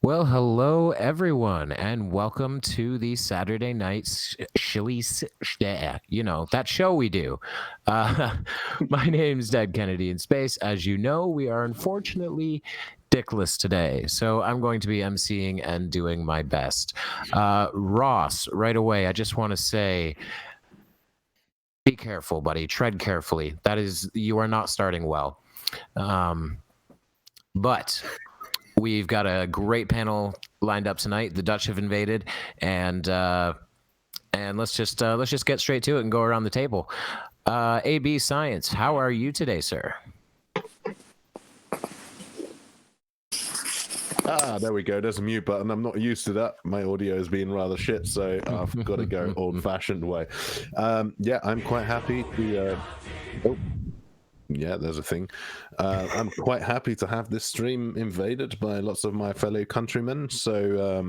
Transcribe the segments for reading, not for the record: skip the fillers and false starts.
Well, hello everyone, and welcome to the Saturday night Shills, that show we do. My name's DeadKennedyInSpace. As you know, we are unfortunately dickless today, so I'm going to be emceeing and doing my best. Ross, right away, I just want to say, be careful, buddy. Tread carefully. You are not starting well. But we've got a great panel lined up tonight. The Dutch have invaded, and let's just get straight to it and go around the table. AB Science, how are you today, sir? There we go. There's a mute button. I'm not used to that. My audio is being rather shit, so I've got to go old-fashioned way. Yeah, I'm quite happy to... Yeah, there's a thing. I'm quite happy to have this stream invaded by lots of my fellow countrymen. So,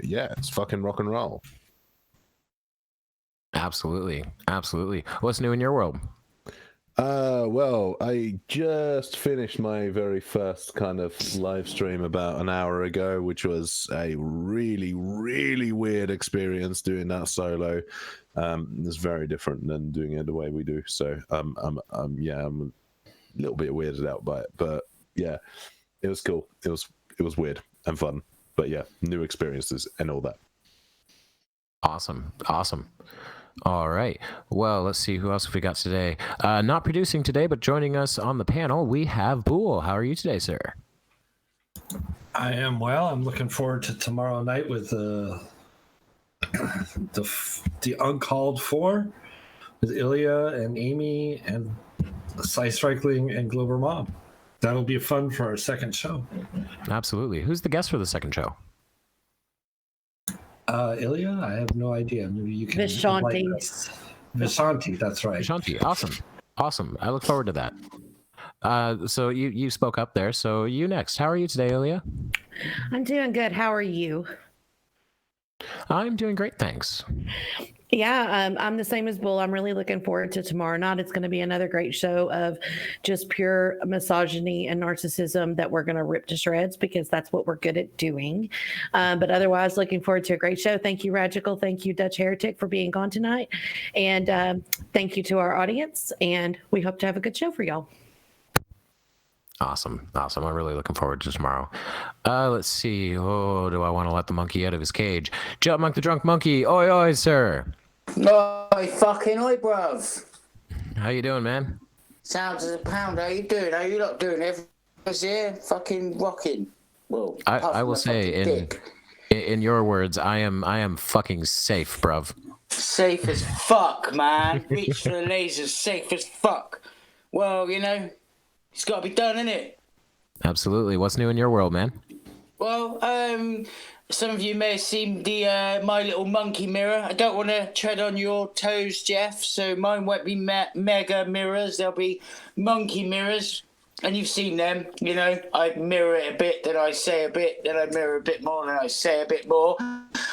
yeah, it's fucking rock and roll. Absolutely. Absolutely. What's new in your world? Well, I just finished my very first kind of live stream about an hour ago, which was a really, really weird experience doing that solo. It's very different than doing it the way we do. So, I'm a little bit weirded out by it, but yeah, it was cool. It was weird and fun, but yeah, new experiences and all that. Awesome. All right. Well, let's see who else we got today. Not producing today, but joining us on the panel, we have Boole. How are you today, sir? I am well. I'm looking forward to tomorrow night with the Uncalled For with Ilya and Aimee and Striking and Glober Mob. That'll be fun for our second show. Absolutely. Who's the guest for the second show? Ilya? I have no idea. Maybe you can. Vishanti. Vishanti, that's right. Vishanti, awesome. I look forward to that. So you spoke up there. So you next. How are you today, Ilya? I'm doing good. How are you? I'm doing great, thanks. Yeah, I'm the same as Bull. I'm really looking forward to tomorrow night. It's going to be another great show of just pure misogyny and narcissism that we're going to rip to shreds because that's what we're good at doing. But otherwise, looking forward to a great show. Thank you, Ragical. Thank you, Dutch Heretic, for being on tonight. And thank you to our audience. And we hope to have a good show for y'all. Awesome. I'm really looking forward to tomorrow. Let's see. Oh, do I want to let the monkey out of his cage? Jutmonkthedrunk Monkey. Oi, oi, sir. Oi, fucking oi, bruv. How you doing, man? Sounds as a pound. How you doing? How you lot doing? Everyone's here, fucking rocking. Well, I will say, in your words, I am fucking safe, bruv. Safe as fuck, man. Reach for the lasers. Safe as fuck. Well, you know, it's got to be done, innit? Absolutely. What's new in your world, man? Well, some of you may have seen the My Little Monkey mirror. I don't want to tread on your toes, Jeff, so mine won't be mega mirrors. They'll be monkey mirrors, and you've seen them. You know, I mirror it a bit, then I say a bit, then I mirror a bit more, then I say a bit more.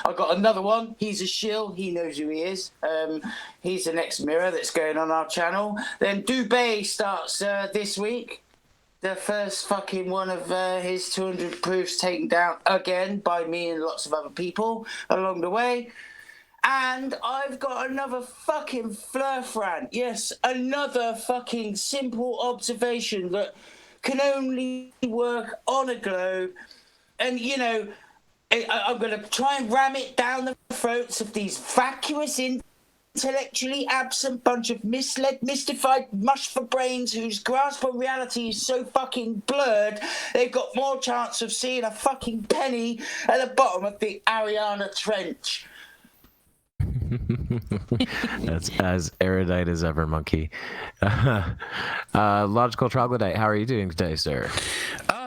I've got another one. He's a shill. He knows who he is. He's the next mirror that's going on our channel. Then Dubé starts this week. The first fucking one of his 200 proofs taken down again by me and lots of other people along the way. And I've got another fucking flurfran. Yes, another fucking simple observation that can only work on a globe. And, you know, I'm going to try and ram it down the throats of these vacuous intellectually absent bunch of misled, mystified mush for brains whose grasp of reality is so fucking blurred they've got more chance of seeing a fucking penny at the bottom of the Ariana Trench. That's as erudite as ever, monkey. Logical Troglodyte, how are you doing today, sir?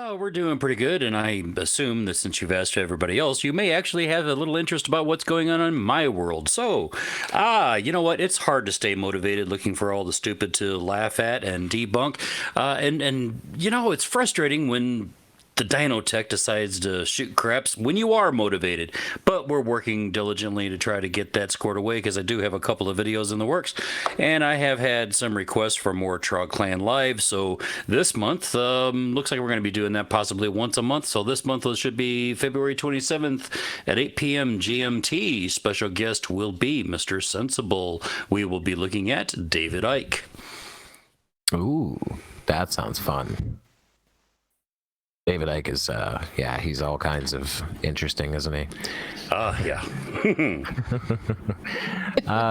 We're doing pretty good, and I assume that since you've asked everybody else, you may actually have a little interest about what's going on in my world. So, you know what? It's hard to stay motivated looking for all the stupid to laugh at and debunk. And you know, it's frustrating when the Dino Tech decides to shoot craps when you are motivated. But we're working diligently to try to get that scored away, because I do have a couple of videos in the works, and I have had some requests for more Trog Clan Live. So this month, looks like we're going to be doing that possibly once a month. So this month it should be February 27th at 8 p.m. GMT. Special guest will be Mr. Sensible. We will be looking at David Icke. Ooh, that sounds fun. David Icke is, he's all kinds of interesting, isn't he? Yeah.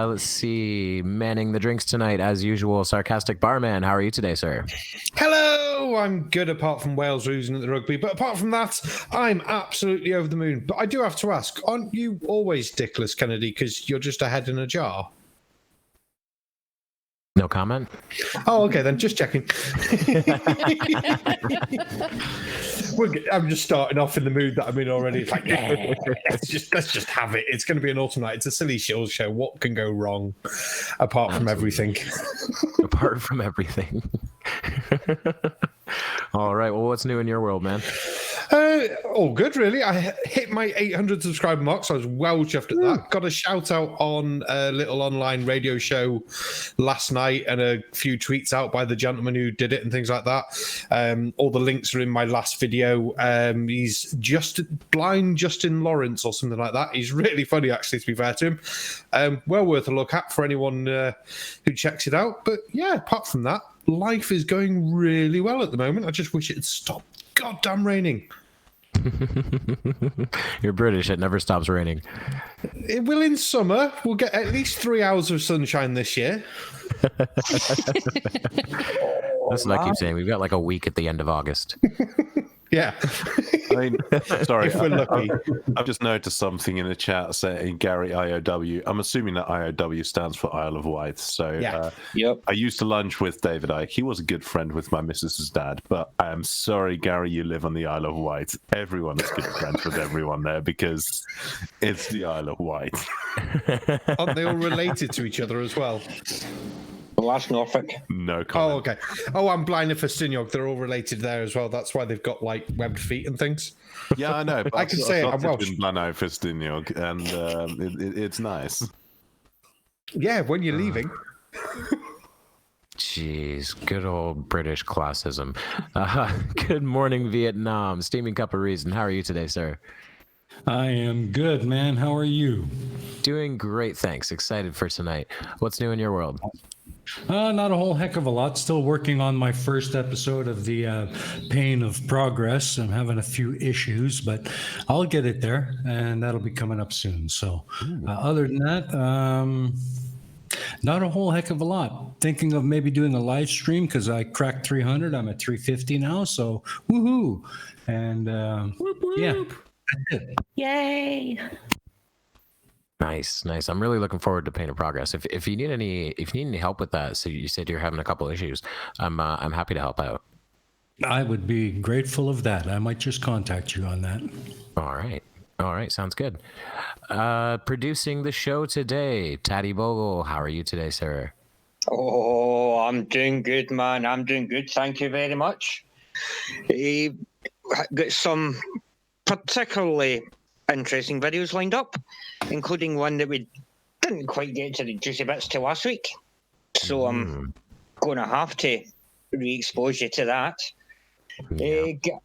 Let's see. Manning the drinks tonight, as usual, Sarcastic Barman. How are you today, sir? Hello, I'm good apart from Wales losing at the rugby. But apart from that, I'm absolutely over the moon. But I do have to ask, aren't you always dickless, Kennedy, because you're just a head in a jar? No comment? Oh, okay, then just checking. I'm just starting off in the mood that I'm in already. It's like, yeah, let's just have it. It's going to be an awesome night. It's a silly Shills show. What can go wrong apart from everything? Apart from everything. All right. Well, what's new in your world, man? All good, really. I hit my 800 subscriber mark, so I was well chuffed at that. Got a shout out on a little online radio show last night, and a few tweets out by the gentleman who did it and things like that. All the links are in my last video. He's blind Justin Lawrence or something like that. He's really funny, actually, to be fair to him. Well worth a look at for anyone who checks it out. But yeah, apart from that, life is going really well at the moment. I just wish it had stopped goddamn raining. You're British. It never stops raining. It will in summer. We'll get at least 3 hours of sunshine this year. That's what I keep saying. We've got like a week at the end of August. Yeah. I mean, sorry, If we're lucky. I've just noticed something in the chat saying Gary IOW. I'm assuming that IOW stands for Isle of Wight. So Yeah. Yep. I used to lunch with David Icke. He was a good friend with my missus's dad, but I am sorry, Gary, you live on the Isle of Wight. Everyone is good friends with everyone there because it's the Isle of Wight. Aren't they all related to each other as well? Well, that's Norfolk. No Oh, comment. okay. Oh, I'm blind for Stignog. They're all related there as well. That's why they've got like webbed feet and things. Yeah, I know. But I can say it, I'm Welsh. in Blanno Fistiniog, and it's nice. Yeah, when you're leaving. Jeez, good old British classism. Good morning, Vietnam. Steaming cup of reason. How are you today, sir? I am good, man. How are you? Doing great, thanks. Excited for tonight. What's new in your world? Not a whole heck of a lot. Still working on my first episode of the Pain of Progress. I'm having a few issues, but I'll get it there, and that'll be coming up soon. So other than that, not a whole heck of a lot. Thinking of maybe doing a live stream because I cracked 300. I'm at 350 now, so woohoo. And yeah, that's it. Yay. Nice. I'm really looking forward to Pain of Progress. If you need any help with that, so you said you're having a couple issues, I'm happy to help out. I would be grateful of that. I might just contact you on that. All right, sounds good. Producing the show today, Tattie-Bogle. How are you today, sir? Oh, I'm doing good, man. I'm doing good. Thank you very much. Got some particularly interesting videos lined up, including one that we didn't quite get to the juicy bits till last week. So I'm going to have to re-expose you to that. Got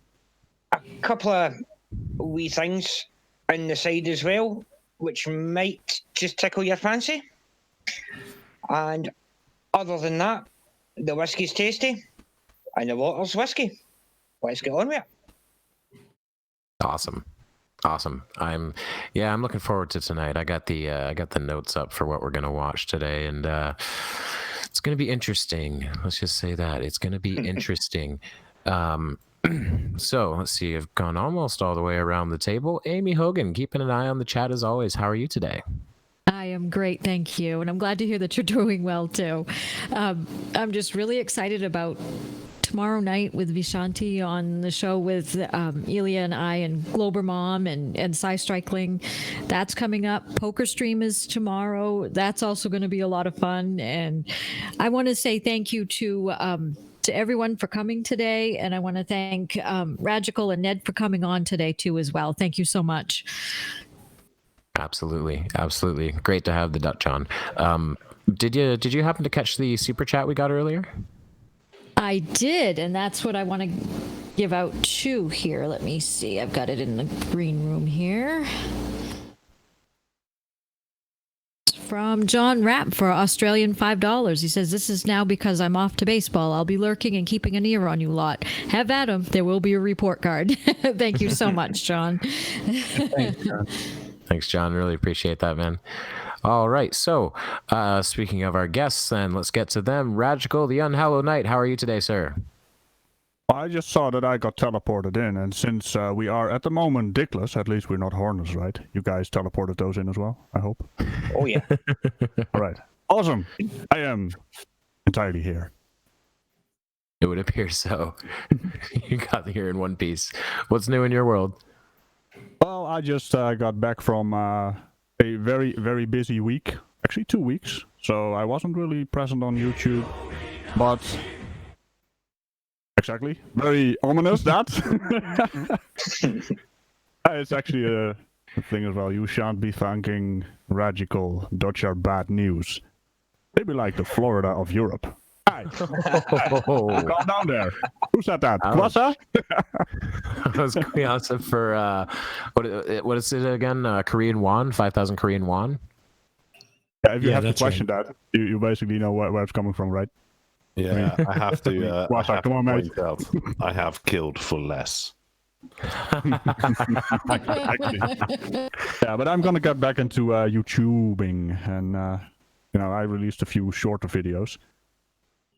a couple of wee things on the side as well, which might just tickle your fancy. And other than that, the whiskey's tasty and the water's whiskey. Let's get on with it. Awesome. I'm looking forward to tonight. I got the notes up for what we're gonna watch today, and it's gonna be interesting. Let's just say that it's gonna be interesting. So let's see. I've gone almost all the way around the table. Aimee Hogan, keeping an eye on the chat as always. How are you today? I am great, thank you. And I'm glad to hear that you're doing well, too. I'm just really excited about tomorrow night with Vishanti on the show with Ilya and I and Glober Mom and Strickling. That's coming up. Poker Stream is tomorrow. That's also going to be a lot of fun. And I want to say thank you to to everyone for coming today. And I want to thank Ragical and Ned for coming on today too as well. Thank you so much. Absolutely. Absolutely. Great to have the Dutch on. Did you happen to catch the super chat we got earlier? I did, and that's what I want to give out to here. Let me see. I've got it in the green room here. From John Rapp for Australian $5. He says, "This is now because I'm off to baseball. I'll be lurking and keeping an ear on you lot. Have at 'em. There will be a report card." Thank you so much, John. Thanks, John. Thanks, John. Really appreciate that, man. All right. So, speaking of our guests, then let's get to them. Ragical, the Unhallowed Knight. How are you today, sir? I just saw that I got teleported in, and since we are at the moment dickless, at least we're not hornless, right? You guys teleported those in as well, I hope. Oh, yeah. All right. Awesome. I am entirely here. It would appear so. You got here in one piece. What's new in your world? Well, I just got back from a very, very busy week. Actually, 2 weeks. So I wasn't really present on YouTube, but... Exactly. Very ominous, that. It's actually a thing as well. You shan't be thanking Ragical. Dutch are bad news. They be like the Florida of Europe. Hey, calm down there. Who said that? Kwasa? That was Kwasa for, what is it again? Korean won? 5,000 Korean won? Yeah, if you have to question that, you basically know where it's coming from, right? Yeah, I have to, come on, mate. point out, I have killed for less. Exactly. Yeah, but I'm gonna get back into YouTubing, and I released a few shorter videos.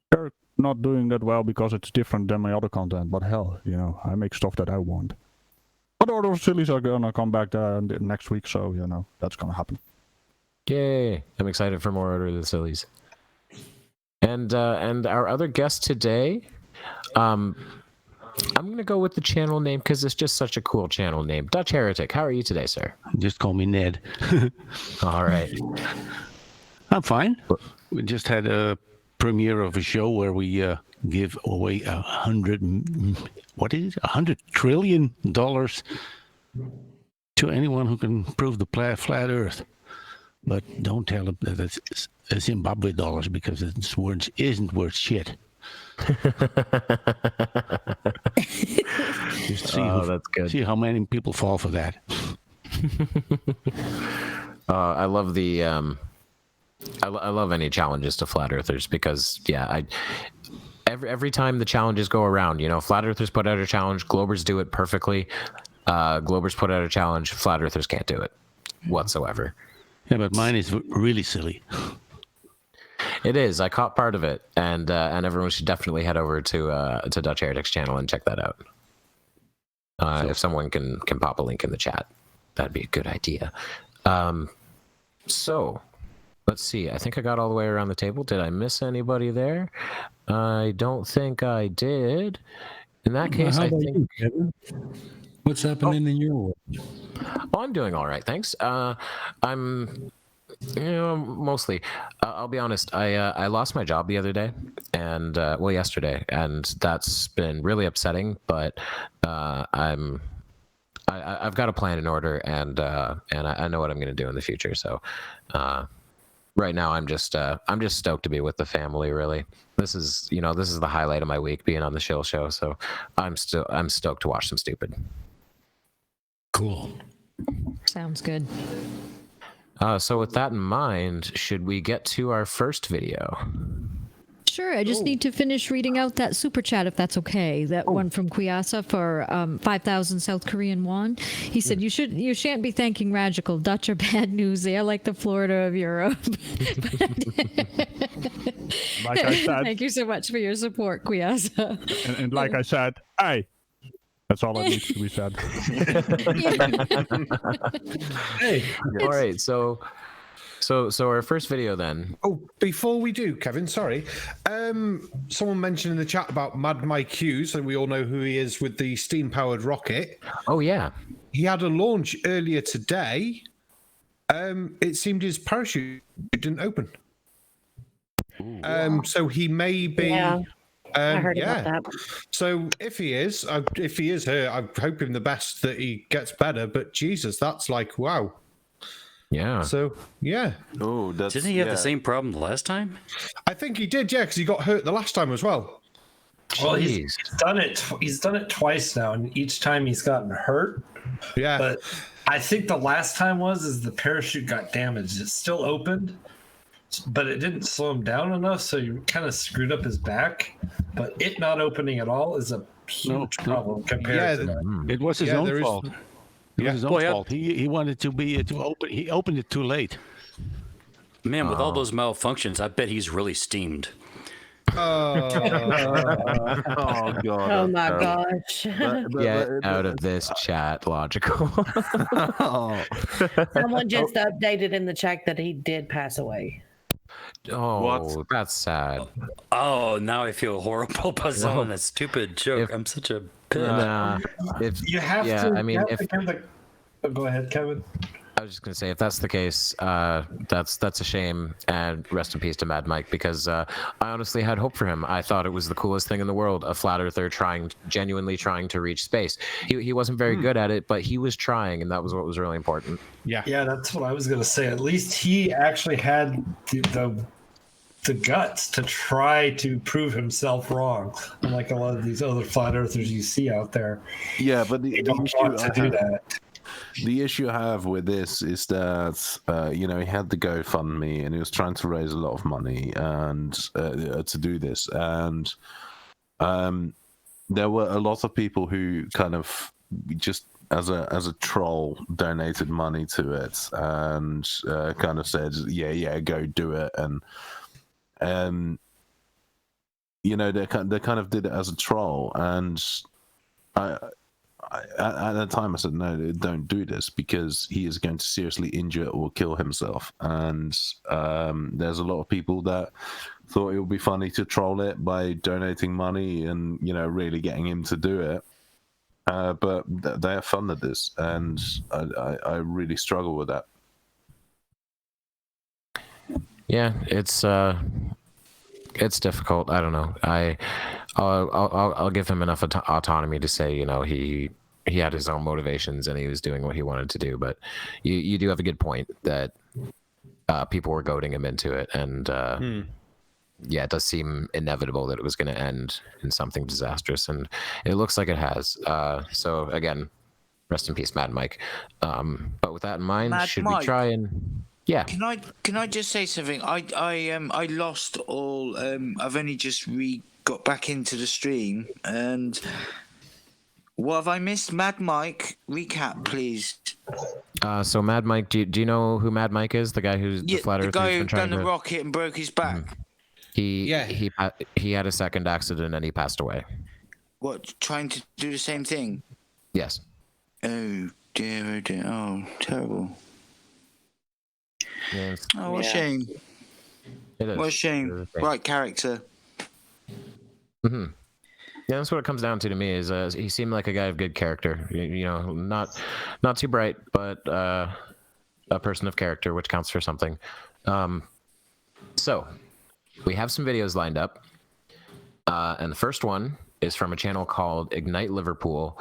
They're not doing that well because it's different than my other content, but hell, I make stuff that I want. But Order of Sillies are gonna come back next week, so that's gonna happen. Yay! I'm excited for more Order of the Sillies. And our other guest today, I'm going to go with the channel name because it's just such a cool channel name. Dutch Heretic, how are you today, sir? Just call me Ned. All right. I'm fine. We just had a premiere of a show where we give away $100 trillion to anyone who can prove the flat Earth. But don't tell them that it's Zimbabwe dollars because it's isn't worth shit. Just that's good. See how many people fall for that. I love the I love any challenges to flat earthers because every time the challenges go around, flat earthers put out a challenge, Globers do it perfectly. Globers put out a challenge, flat earthers can't do it whatsoever. Yeah, but mine is really silly. It is. I caught part of it, and everyone should definitely head over to Dutch Heretic's channel and check that out. If someone can pop a link in the chat, that'd be a good idea. So, let's see. I think I got all the way around the table. Did I miss anybody there? I don't think I did. In that case, I think. What's happening in your world? Oh, I'm doing all right, thanks. I'm, mostly. I'll be honest. I lost my job the other day, and yesterday, and that's been really upsetting. But I've got a plan in order, and I know what I'm going to do in the future. So, right now, I'm just stoked to be with the family. Really, this is the highlight of my week, being on the Shills show. So, I'm stoked to watch some stupid. Cool. Sounds good. So with that in mind, should we get to our first video? Sure. I just need to finish reading out that super chat, if that's okay. That one from Kwasa for 5,000 South Korean won. He said, "You shan't be thanking Ragical. Dutch are bad news. They are like the Florida of Europe." Like I said. Thank you so much for your support, Kwasa. And like I said, hey. That's all that needs to be said. Hey. All right. So our first video then. Oh, before we do, Kevin, sorry. Someone mentioned in the chat about Mad Mike Hughes, and we all know who he is with the steam-powered rocket. Oh, yeah. He had a launch earlier today. It seemed his parachute didn't open. So he may be... Yeah. I heard yeah. about that. So if he is here, I'm hoping the best that he gets better. But Jesus, that's like wow. Yeah. So yeah. Oh, that's Didn't he have the same problem the last time? I think he did, yeah, because he got hurt the last time as well. Well, he's done it. He's done it twice now, and each time he's gotten hurt. Yeah. But I think the last time is the parachute got damaged. It still opened, but it didn't slow him down enough, so you kind of screwed up his back. But it not opening at all is a huge problem compared to that. It was his own fault. It was his own fault. He wanted to open. He opened it too late. Man, with all those malfunctions, I bet he's really steamed. Oh god. Oh my gosh. Get out of this chat, Logical. Someone just updated in the chat that he did pass away. Oh, that's sad. Oh, now I feel horrible about telling that stupid joke. I'm such a bitch. You have to. I mean, go ahead, Kevin. I was just gonna say, if that's the case, that's a shame, and rest in peace to Mad Mike, because I honestly had hope for him. I thought it was the coolest thing in the world, a flat earther genuinely trying to reach space. He wasn't very good at it, but he was trying, and that was what was really important. Yeah, that's what I was gonna say. At least he actually had the guts to try to prove himself wrong, unlike a lot of these other flat earthers you see out there. Yeah, but they don't want to do that. The issue I have with this is that he had the GoFundMe and he was trying to raise a lot of money and to do this, and there were a lot of people who kind of just as a troll donated money to it and kind of said, yeah, go do it, and they kind of did it as a troll, and at that time I said, no, don't do this, because he is going to seriously injure or kill himself. And there's a lot of people that thought it would be funny to troll it by donating money and really getting him to do it, but they have funded this, and I really struggle with that. Yeah, it's difficult. I don't know. I'll give him enough autonomy to say, he had his own motivations and he was doing what he wanted to do. But you do have a good point that people were goading him into it, and it does seem inevitable that it was going to end in something disastrous, and it looks like it has. So again, rest in peace, Mad Mike. But with that in mind, should we try and? Yeah. Can I just say something? I lost all. I've only just got back into the stream, and what have I missed? Mad Mike, recap, please. So Mad Mike, do you know who Mad Mike is? The guy who's the flat earther, the guy who done the rocket and broke his back. He had a second accident and he passed away. What? Trying to do the same thing? Yes. Oh dear! Oh dear! Oh, terrible. Yes. Oh, what a shame. It is. What a shame. Right character. Mm-hmm. Yeah, that's what it comes down to me. Is he seemed like a guy of good character. Not too bright, but a person of character, which counts for something. So we have some videos lined up, and the first one is from a channel called Ignite Liverpool,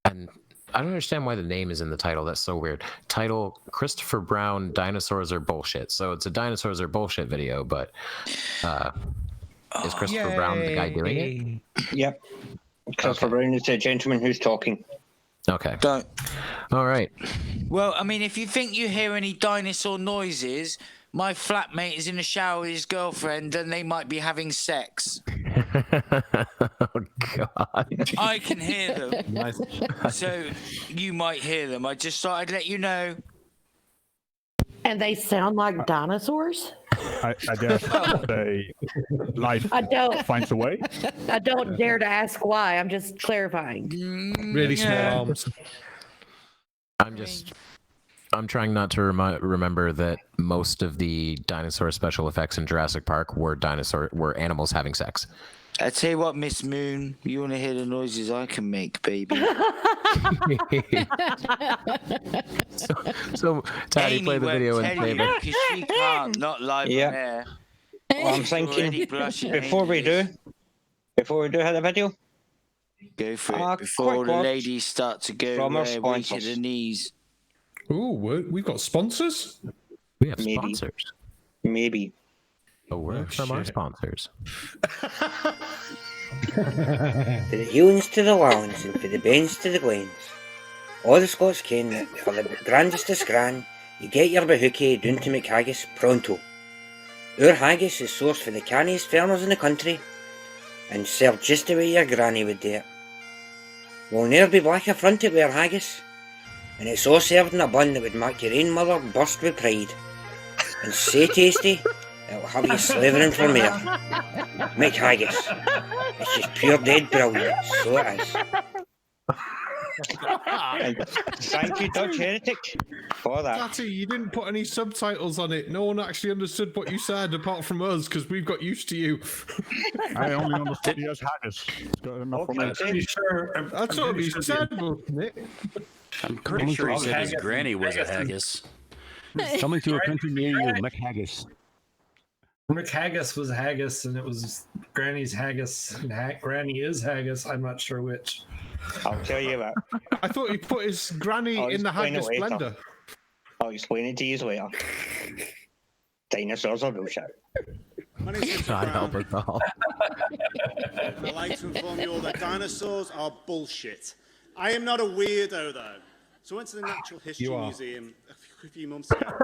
and I don't understand why the name is in the title. That's so weird. Title: Christopher Brown, Dinosaurs Are Bullshit. So it's a Dinosaurs Are Bullshit video, but is Christopher Brown the guy doing it? Yep. Christopher Brown is the gentleman who's talking. Okay. All right. Well, I mean, if you think you hear any dinosaur noises, my flatmate is in the shower with his girlfriend and they might be having sex. Oh, God. I can hear them. Nice. So you might hear them. I just thought I'd let you know. And they sound like dinosaurs? I dare say life finds a way. I don't dare to ask why. I'm just clarifying. Really small arms. I'm trying not to remember that most of the dinosaur special effects in Jurassic Park were animals having sex. I tell you what, Miss Moon, you want to hear the noises I can make, baby? so Tattie, play the video and play it. Because she can't, not live on air. Well, I'm thinking before we do hit the video, go for it before the ladies start to go weak to the knees. Ooh, we've got sponsors? We have sponsors. Maybe. A word from our sponsors. For the Hewins to the Lawns and for the Bains to the Glens. All the Scots ken that for the grandest of scran, you get your bahookie down to McHaggis pronto. Our haggis is sourced for the canniest farmers in the country and served just the way your granny would do it. We'll ne'er be black affronted with our haggis, and it's all served in a bun that would make your own mother burst with pride. And so tasty, it'll have you slavering for more. McHaggis. It's just pure dead brilliant, so it is. Thank you, Dutch Heretic, for that. Tatty, you didn't put any subtitles on it. No one actually understood what you said apart from us because we've got used to you. I only understood he has haggis. Pretty sure. That's what he said, wasn't it? I'm pretty sure he said his granny was a haggis. Coming to a country near you, McHaggis. McHaggis was haggis, and it was Granny's haggis, and Granny is haggis. I'm not sure which. I'll tell you that. I thought he put his granny in the haggis blender. I'll explain it to you later. Dinosaurs are bullshit. My name's Richard God Brown. help us all. And I'd like to inform you all that dinosaurs are bullshit. I am not a weirdo, though. So I went to the Natural History Museum a few months ago.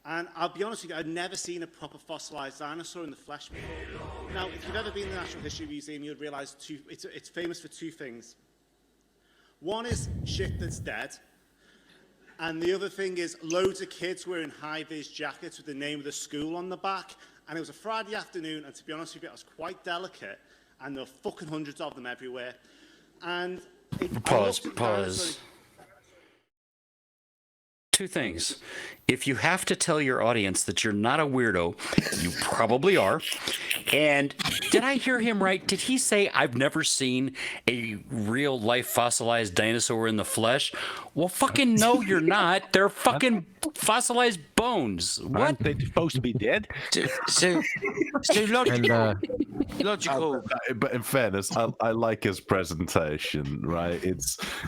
And I'll be honest with you, I'd never seen a proper fossilized dinosaur in the flesh before. Now, if you've ever been to the Natural History Museum, you'd realize it's famous for two things. One is shit that's dead. And the other thing is loads of kids wearing high-vis jackets with the name of the school on the back. And it was a Friday afternoon, and to be honest with you, I was quite delicate. And there were fucking hundreds of them everywhere. And Pause. Two things. If you have to tell your audience that you're not a weirdo, you probably are. And did I hear him right? Did he say, I've never seen a real life fossilized dinosaur in the flesh? Well, fucking no, you're not. They're fucking fossilized bones. What? Aren't they supposed to be dead? So logical. Logical. But in fairness, I like his presentation, right?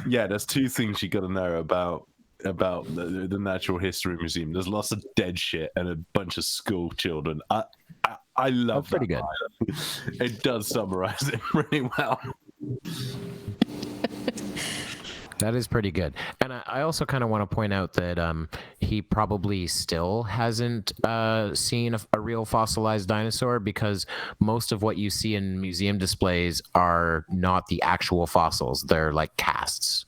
There's two things you got to know about the Natural History Museum. There's lots of dead shit and a bunch of school children. I love that. Pretty good. It does summarize it pretty well. That is pretty good. And I also kind of want to point out that he probably still hasn't seen a real fossilized dinosaur, because most of what you see in museum displays are not the actual fossils. They're like casts.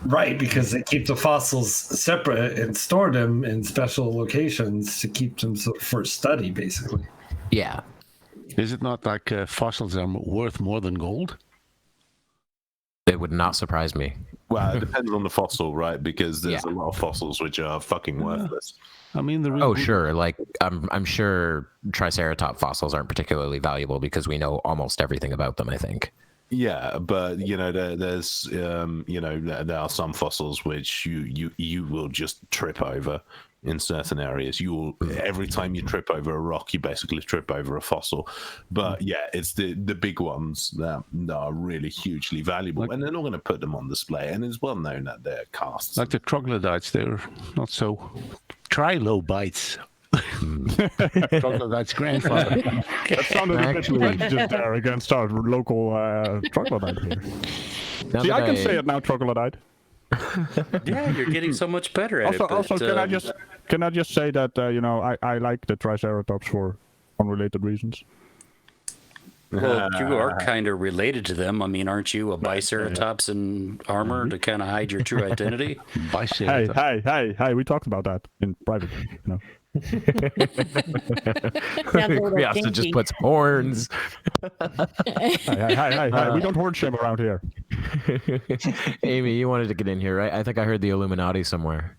Right, because they keep the fossils separate and store them in special locations to keep them for study, basically. Yeah. Is it not like fossils are worth more than gold? It would not surprise me. Well, it depends on the fossil, right? Because there's a lot of fossils which are fucking worthless. I mean, sure. Like I'm sure Triceratop fossils aren't particularly valuable because we know almost everything about them, I think. Yeah, but there's there are some fossils which you will just trip over in certain areas. Every time you trip over a rock, you basically trip over a fossil. But yeah, it's the big ones that are really hugely valuable, and they're not going to put them on display. And it's well known that they're casts. Like the troglodytes, they're not so trilobites. Troglodyte's grandfather. That sounded a bit prejudice there against our local troglodyte here. See, I can say it now, troglodyte. Yeah, you're getting so much better at it. Also, can I just say that I like the Triceratops for unrelated reasons. Well, you are kind of related to them. I mean, aren't you a Biceratops in armor to kind of hide your true identity? Biceratops. Hey, we talked about that in private, Piazza just puts horns. Hey, we don't horn shame around here. Aimee, you wanted to get in here, right? I think I heard the Illuminati somewhere.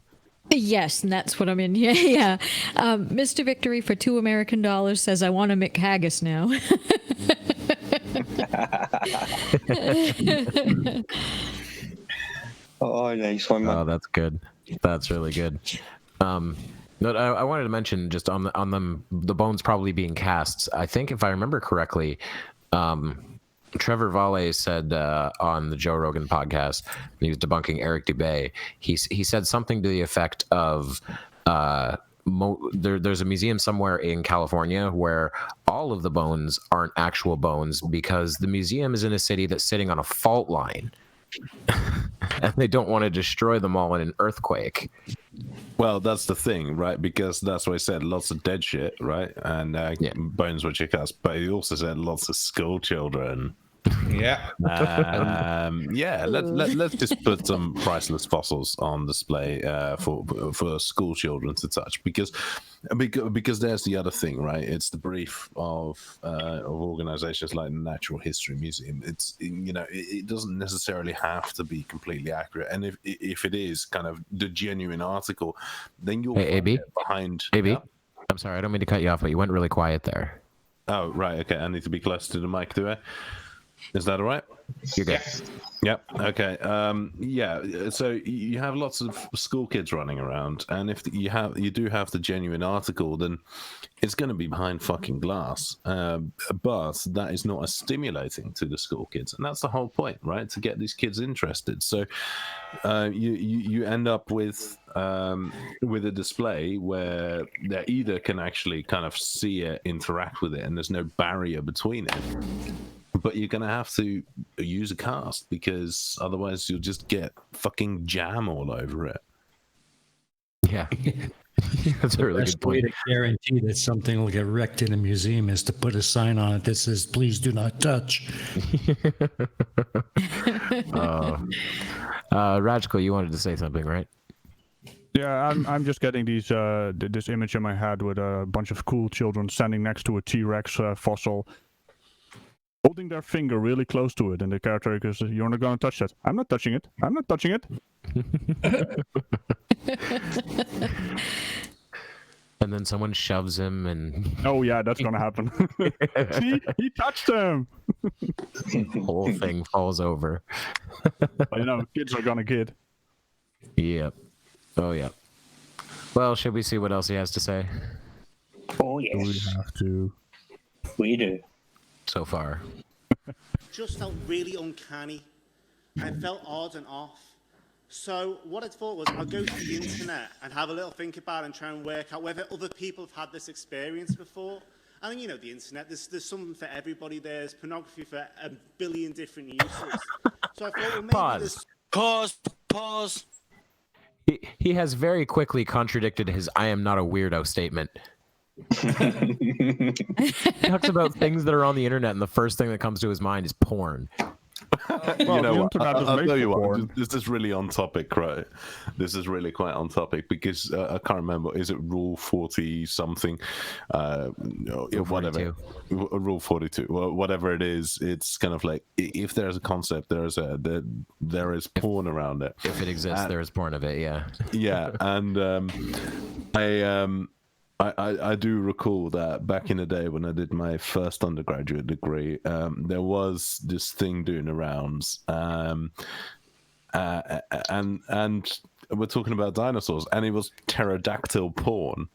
Yes, and that's what I'm in. Yeah. Mr. Victory for $2 American says, I want a McHaggis now. Oh, nice one, man. Oh, that's good. That's really good. But I wanted to mention just on the bones probably being casts. I think if I remember correctly, Trevor Valle said on the Joe Rogan podcast, he was debunking Eric Dubay. He said something to the effect of there's a museum somewhere in California where all of the bones aren't actual bones because the museum is in a city that's sitting on a fault line. And they don't want to destroy them all in an earthquake. Well, that's the thing, right? Because that's what I said, lots of dead shit, right? And bones which are cast. But he also said lots of school children. Yeah. Let's just put some priceless fossils on display for school children to touch, because there's the other thing, right? It's the brief of organizations like the Natural History Museum. It's, you know, it doesn't necessarily have to be completely accurate, and if it is kind of the genuine article, then you'll find it behind. AB, I'm sorry, I don't mean to cut you off, but you went really quiet there. Oh, right, okay, I need to be closer to the mic, do I? Is that all right? You're good. Yep. Okay. So you have lots of school kids running around, and if you do have the genuine article, then it's going to be behind fucking glass. But that is not as stimulating to the school kids, and that's the whole point, right? To get these kids interested. So you end up with a display where they either can actually kind of see it, interact with it, and there's no barrier between it. But you're going to have to use a cast, because otherwise you'll just get fucking jam all over it. Yeah. That's a really good point. The best way to guarantee that something will get wrecked in a museum is to put a sign on it that says, "Please do not touch." Ragical, you wanted to say something, right? Yeah, I'm just getting this image in my head with a bunch of school children standing next to a T-Rex fossil, holding their finger really close to it, and the character goes, "You're not going to touch that." "I'm not touching it. I'm not touching it." And then someone shoves him, and oh yeah, that's going to happen. See, he touched him. The whole thing falls over. But, you know, kids are gonna kid. Yep. Oh yeah. Well, should we see what else he has to say? Oh yes. We have to. We do. So far. Just felt really uncanny, and it felt odd and off. So what I thought was I'll go to the internet and have a little think about it and try and work out whether other people have had this experience before. I mean, you know, the internet, there's something for everybody. There's pornography for a billion different uses. So I thought, well, maybe Pause. He has very quickly contradicted his "I am not a weirdo" statement. He talks about things that are on the internet, and the first thing that comes to his mind is porn. You know what? I'll tell you what. This is really on topic, right? This is really quite on topic, because I can't remember. Is it Rule 40 something? Whatever. Rule 42. Well, whatever it is, it's kind of like, if there's a concept, there is porn around it. If it exists, there is porn of it. Yeah. Yeah, and I do recall that back in the day when I did my first undergraduate degree, there was this thing doing the rounds, and we're talking about dinosaurs, and it was pterodactyl porn,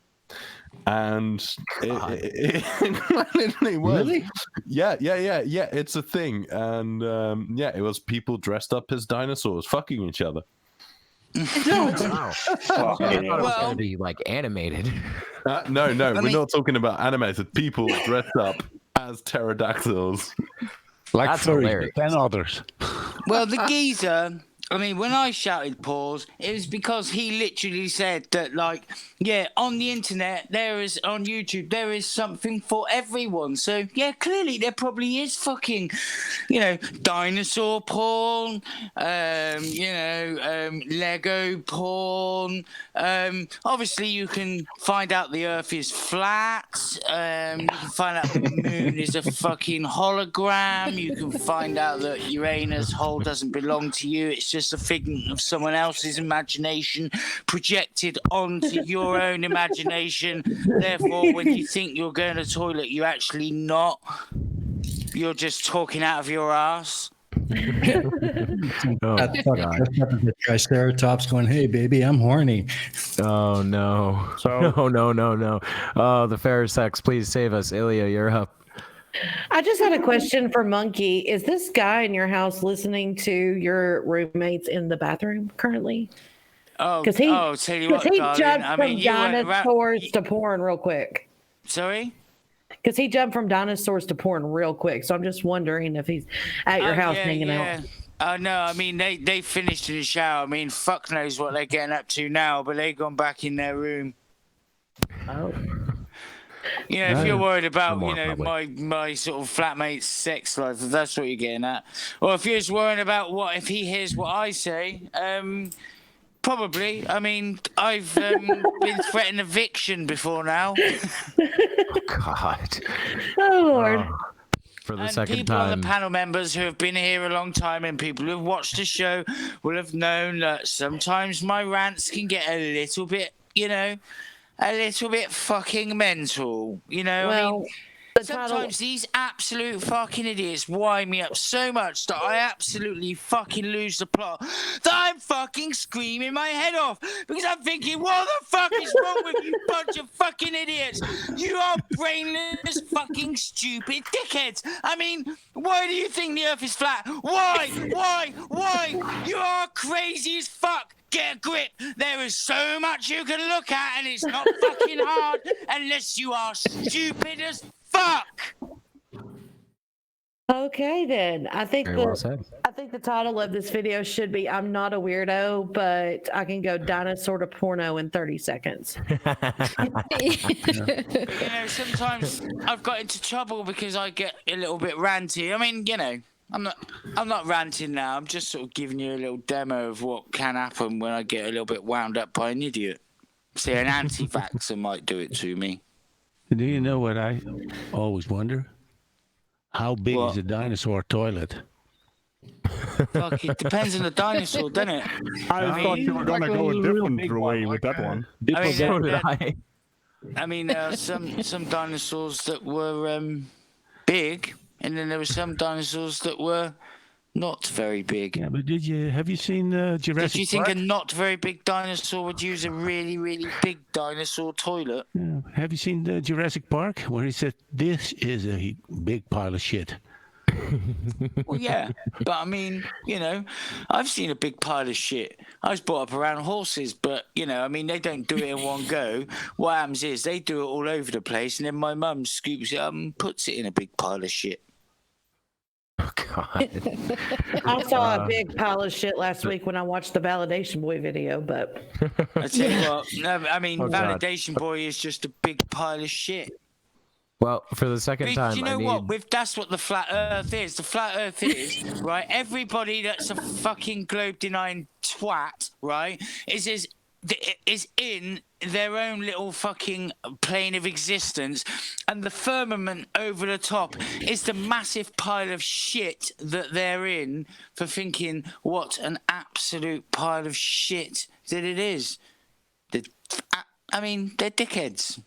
and it literally was. Really? Yeah. It's a thing, and it was people dressed up as dinosaurs fucking each other. Wow. I thought it was going to be like animated. No, we're not talking about animated. People dressed up as pterodactyls. Like furries, 10 others. Well, the geezer, I mean, when I shouted pause, it was because he literally said that, like, yeah, on the internet, on YouTube, there is something for everyone. So, yeah, clearly there probably is fucking, you know, dinosaur porn, Lego porn. Obviously, you can find out the Earth is flat. You can find out the moon is a fucking hologram. You can find out that Uranus' hole doesn't belong to you. It's just a figment of someone else's imagination projected onto your own imagination. Therefore, when you think you're going to the toilet, you're actually not. You're just talking out of your ass. Oh, That God. Triceratops going, hey, baby, I'm horny. Oh, no. So- No. Oh, the fair sex, please save us. Ilya, you're up. I just had a question for Monkey. Is this guy in your house listening to your roommates in the bathroom currently? Oh, Because he, tell you what, he darling. jumped I from mean, you went dinosaurs to porn real quick. Sorry? Because he jumped from dinosaurs to porn real quick. So I'm just wondering if he's at your house hanging out. Oh, no, I mean, they finished in the shower. I mean, fuck knows what they're getting up to now, but they've gone back in their room. Oh. You know, if you're worried about, more, you know, probably. my sort of flatmate's sex life, if that's what you're getting at. Or if you're just worried about what if he hears what I say, probably. I mean, I've been threatened eviction before now. Oh, God. Oh, Lord. For the And second people on time. the panel members who have been here a long time and people who have watched the show will have known that sometimes my rants can get a little bit, you know, a little bit fucking mental. You know, I mean, sometimes these absolute fucking idiots wind me up so much that I absolutely fucking lose the plot. That I'm fucking screaming my head off because I'm thinking, what the fuck is wrong with you bunch of fucking idiots? You are brainless fucking stupid dickheads. I mean, why do you think the earth is flat? Why? You are crazy as fuck. Get a grip. There is so much you can look at and it's not fucking hard unless you are stupid as fuck. Okay, then. I think Very well said. I think the title of this video should be "I'm not a weirdo, but I can go dinosaur to porno in 30 seconds." You know, sometimes I've got into trouble because I get a little bit ranty. I mean, you know, I'm not ranting now. I'm just sort of giving you a little demo of what can happen when I get a little bit wound up by an idiot. See, an anti-vaxxer might do it to me. Do you know what I always wonder? How big is a dinosaur toilet? Fuck, it depends on the dinosaur, doesn't it? I thought you were going to go a different way with that one. I mean, some dinosaurs that were big, and then there were some dinosaurs that were not very big. Yeah, but have you seen Jurassic Park? Did you think a not very big dinosaur would use a really, really big dinosaur toilet? Yeah. Have you seen the Jurassic Park where he said, "This is a big pile of shit"? Well, yeah, but I mean, you know, I've seen a big pile of shit. I was brought up around horses, but, you know, I mean, they don't do it in one go. What happens is they do it all over the place, and then my mum scoops it up and puts it in a big pile of shit. Oh, God. I saw a big pile of shit last week when I watched the Validation Boy video, but I tell you what, no, I mean, Oh, God. Validation Boy is just a big pile of shit. Well, for the second But time, you know I what? need... That's what the flat Earth is. The flat Earth is right. Everybody that's a fucking globe-denying twat, right, is in their own little fucking plane of existence, and the firmament over the top is the massive pile of shit that they're in for thinking what an absolute pile of shit that it is. I mean, they're dickheads.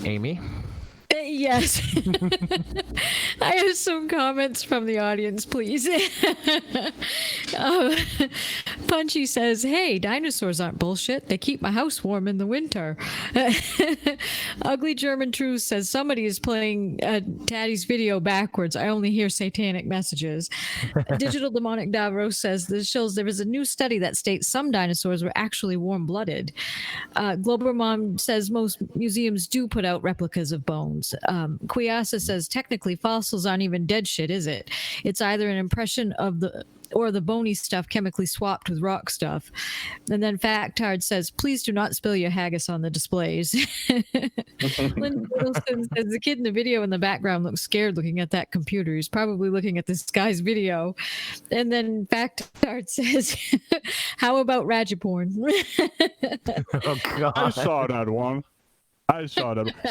Aimee? Yes. I have some comments from the audience, please. Punchy says, hey, dinosaurs aren't bullshit. They keep my house warm in the winter. Ugly German Truth says, somebody is playing Tattie's video backwards. I only hear satanic messages. Digital Demonic Davros says, this shows there is a new study that states some dinosaurs were actually warm-blooded. Global Mom says most museums do put out replicas of bones. Kuyasa says, technically, fossils aren't even dead shit, is it? It's either an impression of the bony stuff chemically swapped with rock stuff. And then Factard says, please do not spill your haggis on the displays. Lynn Wilson says, the kid in the video in the background looks scared looking at that computer. He's probably looking at this guy's video. And then Factard says, how about Ragiporn? Oh, God. I saw that one.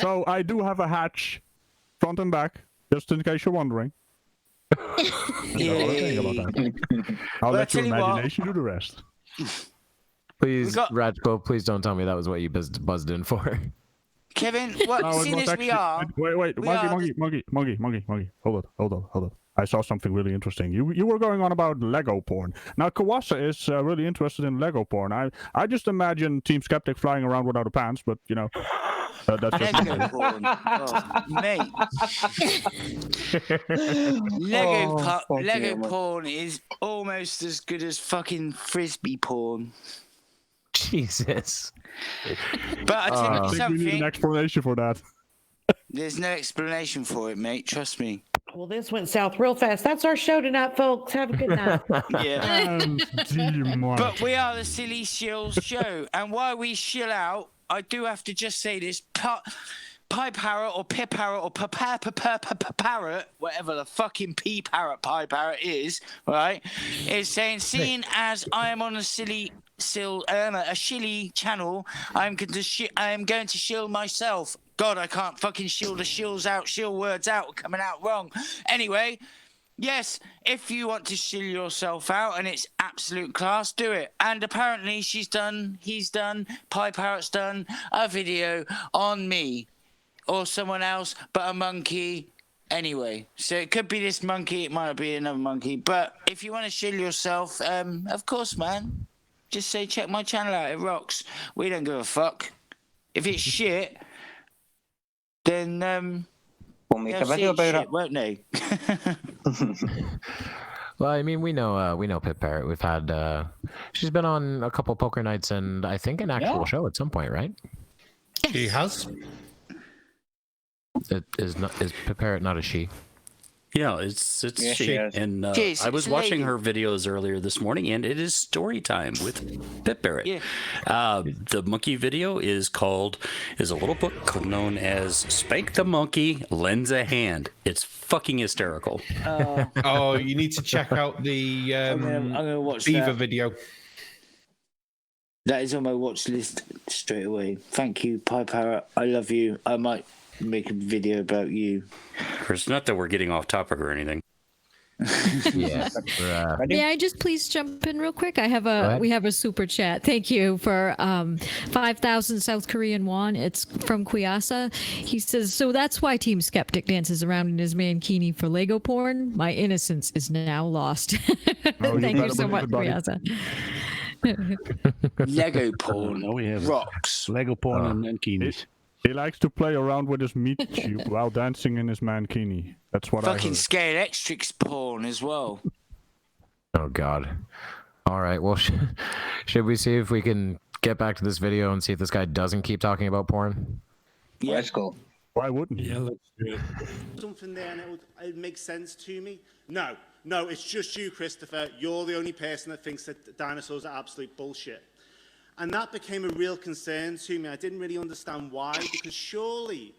So I do have a hatch, front and back, just in case you're wondering. I'll let your imagination do the rest. Please, Ragical, please don't tell me that was what you buzzed in for. Kevin, what? No, it Seeing was as we actually- are, Wait, we are monkey. Hold on. I saw something really interesting. You were going on about Lego porn. Now Kawasa is really interested in Lego porn. I just imagine Team Skeptic flying around without a pants, but you know, that's just Lego porn. Oh, mate. Lego porn is almost as good as fucking frisbee porn. Jesus. But I tell I you think we need an something. explanation for that. There's no explanation for it, mate. Trust me. Well, this went south real fast. That's our show tonight, folks. Have a good night. Yeah. But we are the Silly Shills show, and while we shill out, I do have to just say this: pie parrot or pip parrot or parrot, whatever the fucking pea parrot pie parrot is, right? Is saying, seeing as I am on a shilly channel, I'm going to shill myself. God, I can't fucking shill the shills out, shill words out, coming out wrong. Anyway, yes, if you want to shill yourself out and it's absolute class, do it. And apparently he's done, Pie Parrot's done a video on me or someone else, but a monkey anyway. So it could be this monkey, it might be another monkey. But if you want to shill yourself, of course, man, just say, check my channel out, it rocks. We don't give a fuck. If it's shit, then we'll make a video about it, won't they? Well, I mean, we know Pip Parrot. We've had she's been on a couple poker nights and I think an actual show at some point, right? She has. Is Pip Parrot not a she? Yeah, it's Yeah, she she. is. And Yes, I was it's a watching lady. her videos earlier this morning, and it is story time with Pip Barrett. Yeah. The monkey video is a little book known as Spank the Monkey Lends a Hand. It's fucking hysterical. Oh, you need to check out the I'm gonna watch Beaver that. video. That is on my watch list straight away. Thank you, Pie Parrot. I love you. I might make a video about you. Chris, not that we're getting off topic or anything. Yeah. May I just please jump in real quick? ahead. We have a super chat. Thank you for 5,000 South Korean won. It's from Kuyasa. He says, so that's why Team Skeptic dances around in his mankini for Lego porn. My innocence is now lost. Oh, Thank you better so much, believe it, buddy. Kuyasa. Lego porn. No, we have Rocks. Lego porn and nankinis. He likes to play around with his meat cube while dancing in his mankini. That's what I Fucking heard. scale electrics porn as well. Oh God. All right. Well, should we see if we can get back to this video and see if this guy doesn't keep talking about porn? Yeah. Let's go. Why wouldn't he? Yeah, let's do it. Something there and it would make sense to me. No, it's just you, Christopher. You're the only person that thinks that dinosaurs are absolute bullshit. And that became a real concern to me. I didn't really understand why, because surely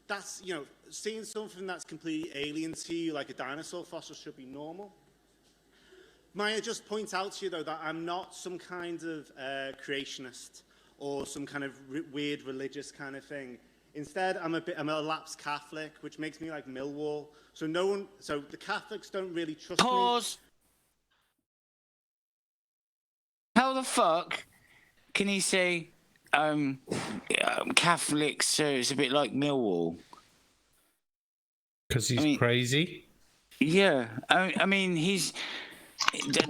that's, seeing something that's completely alien to you, like a dinosaur fossil, should be normal. May I just point out to you, though, that I'm not some kind of creationist or some kind of weird religious kind of thing. Instead, I'm a lapsed Catholic, which makes me like Millwall. So the Catholics don't really trust me. Pause. How the fuck can he say Catholic, so it's a bit like Millwall? Because he's crazy. Yeah, I mean,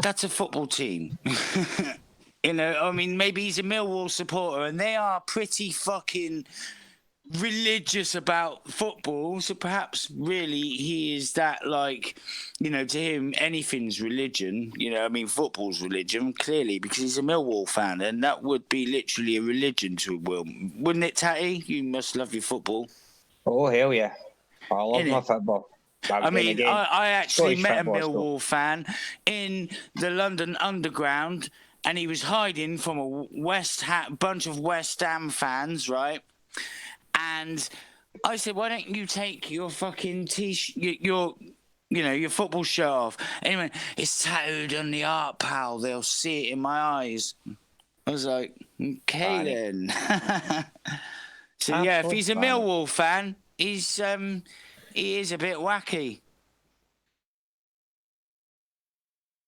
that's a football team. Maybe he's a Millwall supporter, and they are pretty fucking religious about football. So perhaps really he is that, to him anything's religion. Football's religion clearly because he's a Millwall fan, and that would be literally a religion to Will, wouldn't it, Tatty? You must love your football. Oh, hell yeah. I love my football. I actually Scottish met a football, Millwall fan in the London Underground, and he was hiding from a bunch of West Ham fans, right? And I said, why don't you take your fucking your football shirt off? And he went, it's tattooed on the art, pal. They'll see it in my eyes. I was like, okay then. So yeah, if he's a Millwall fan, he is a bit wacky.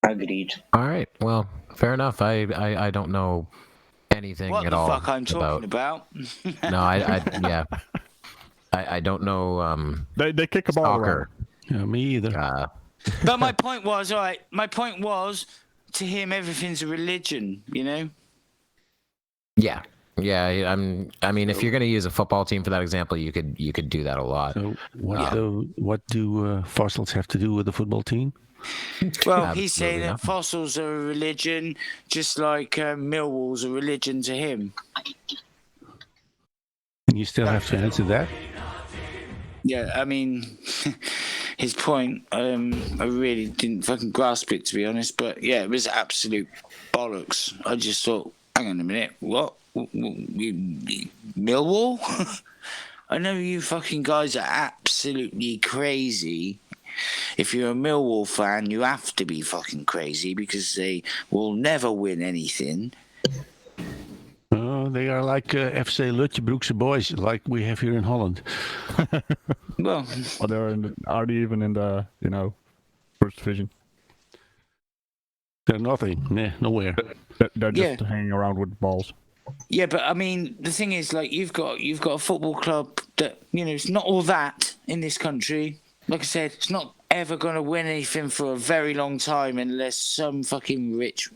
Agreed. All right. Well, fair enough. I don't know anything What at the all fuck I'm talking about? No, yeah. I don't know. They kick a ball around. Soccer. Yeah, me either. But my point was, all right. My point was, to him, everything's a religion. You know. Yeah. Yeah, I mean, if you're going to use a football team for that example, you could do that a lot. So what do fossils have to do with the football team? Well, he's saying that nothing. fossils are a religion, just like Millwall's a religion to him. And you still have to answer that? Yeah, I mean, his point, I really didn't fucking grasp it, to be honest. But yeah, it was absolute bollocks. I just thought, hang on a minute, what? Millwall? I know you fucking guys are absolutely crazy. If you're a Millwall fan, you have to be fucking crazy because they will never win anything. Oh, they are like FC Lutjebroekse boys, like we have here in Holland. Well, are they even in the first division? They're nothing. Nah, nowhere. They're just hanging around with balls. Yeah, but I mean, the thing is, like, you've got a football club that it's not all that in this country. Like I said, it's not ever going to win anything for a very long time unless some fucking rich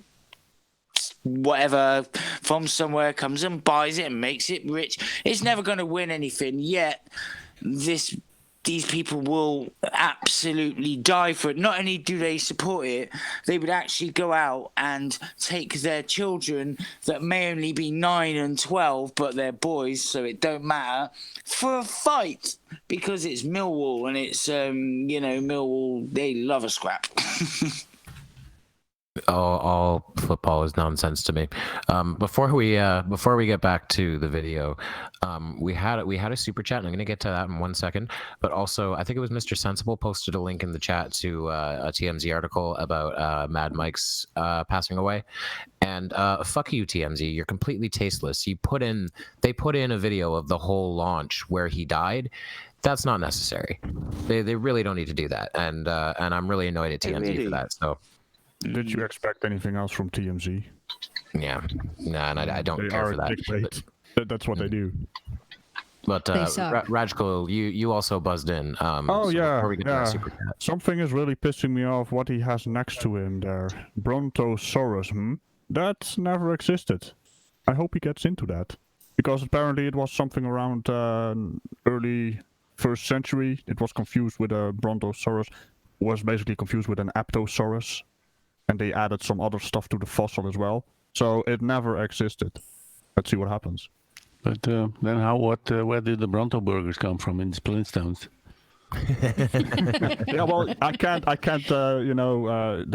whatever from somewhere comes and buys it and makes it rich. It's never going to win anything, yet these people will absolutely die for it. Not only do they support it, they would actually go out and take their children that may only be 9 and 12, but they're boys, so it don't matter, for a fight because it's Millwall and it's Millwall. They love a scrap. All football is nonsense to me. Before we get back to the video, we had a super chat, and I'm going to get to that in 1 second. But also, I think it was Mr. Sensible posted a link in the chat to a TMZ article about Mad Mike's passing away. And fuck you, TMZ. You're completely tasteless. They put in a video of the whole launch where he died. That's not necessary. They really don't need to do that. And I'm really annoyed at TMZ for that. So. Did you expect anything else from TMZ? Yeah, and I don't they care are for that. That's what they do. But Ragical, you also buzzed in. Before we get to our super chat. Something is really pissing me off. What he has next to him there, Brontosaurus. That never existed. I hope he gets into that because apparently it was something around early 1st century. It was confused with a Brontosaurus. Was basically confused with an Apatosaurus. And they added some other stuff to the fossil as well. So it never existed. Let's see what happens. But then where did the Bronto burgers come from in the Flintstones? Yeah, well, I can't.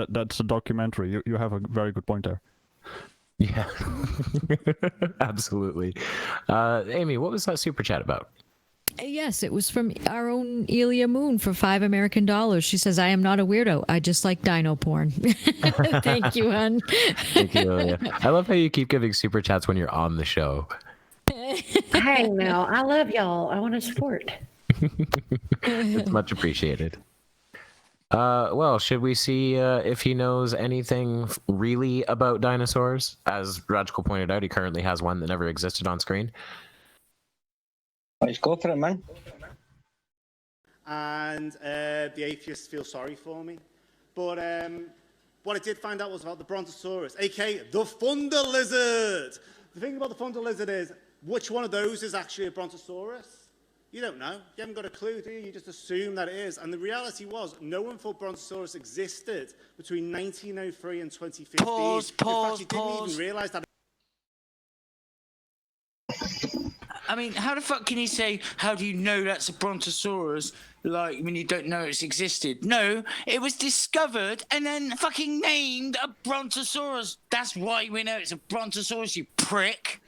That's a documentary. You have a very good point there. Yeah, absolutely. Aimee, what was that super chat about? Yes, it was from our own Elia Moon for $5 American. She says, I am not a weirdo. I just like dino porn. Thank you, hon. Thank you, Elia. I love how you keep giving super chats when you're on the show. Hang now. I love y'all. I want to support. It's much appreciated. Well, should we see if he knows anything really about dinosaurs? As Ragical pointed out, he currently has one that never existed on screen. Let's go for it, man. And the atheists feel sorry for me. But what I did find out was about the Brontosaurus, aka the Thunder Lizard. The thing about the Thunder Lizard is, which one of those is actually a Brontosaurus? You don't know. You haven't got a clue, do you? You just assume that it is. And the reality was, no one thought Brontosaurus existed between 1903 and 2015. Pause. You didn't even realise that. I mean, how the fuck can you say, how do you know that's a Brontosaurus, like, when you don't know it's existed? No, it was discovered and then fucking named a Brontosaurus. That's why we know it's a Brontosaurus, you prick.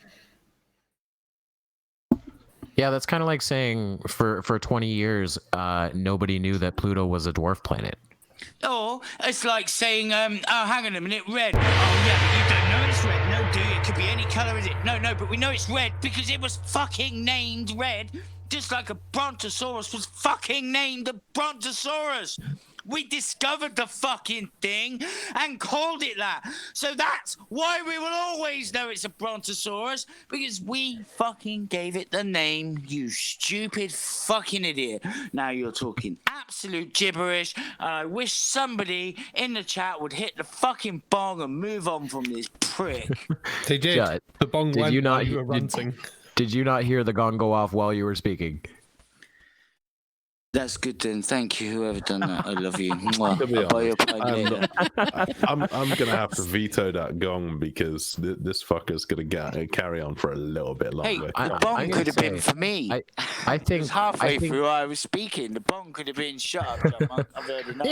Yeah, that's kind of like saying for 20 years, nobody knew that Pluto was a dwarf planet. Or it's like saying, oh, hang on a minute, red. Oh, yeah, but you don't know it's red. No, do you? It could be any colour, is it? No, but we know it's red because it was fucking named red, just like a Brontosaurus was fucking named a Brontosaurus. We discovered the fucking thing and called it that. So that's why we will always know it's a brontosaurus, because we fucking gave it the name, you stupid fucking idiot. Now you're talking absolute gibberish. I wish somebody in the chat would hit the fucking bong and move on from this prick. They did. Yeah, The bong did went you not while you were ranting. Did you not hear the gong go off while you were speaking? That's good then. Thank you, whoever done that. I love you. Mwah. To be I'll buy your honest, pie later. I'm gonna have to veto that gong because this fucker's gonna carry on for a little bit Hey, longer. the bong could have been for me. I It think was halfway through I was speaking. The bong could have been shut up, Jutmonk. I've heard enough.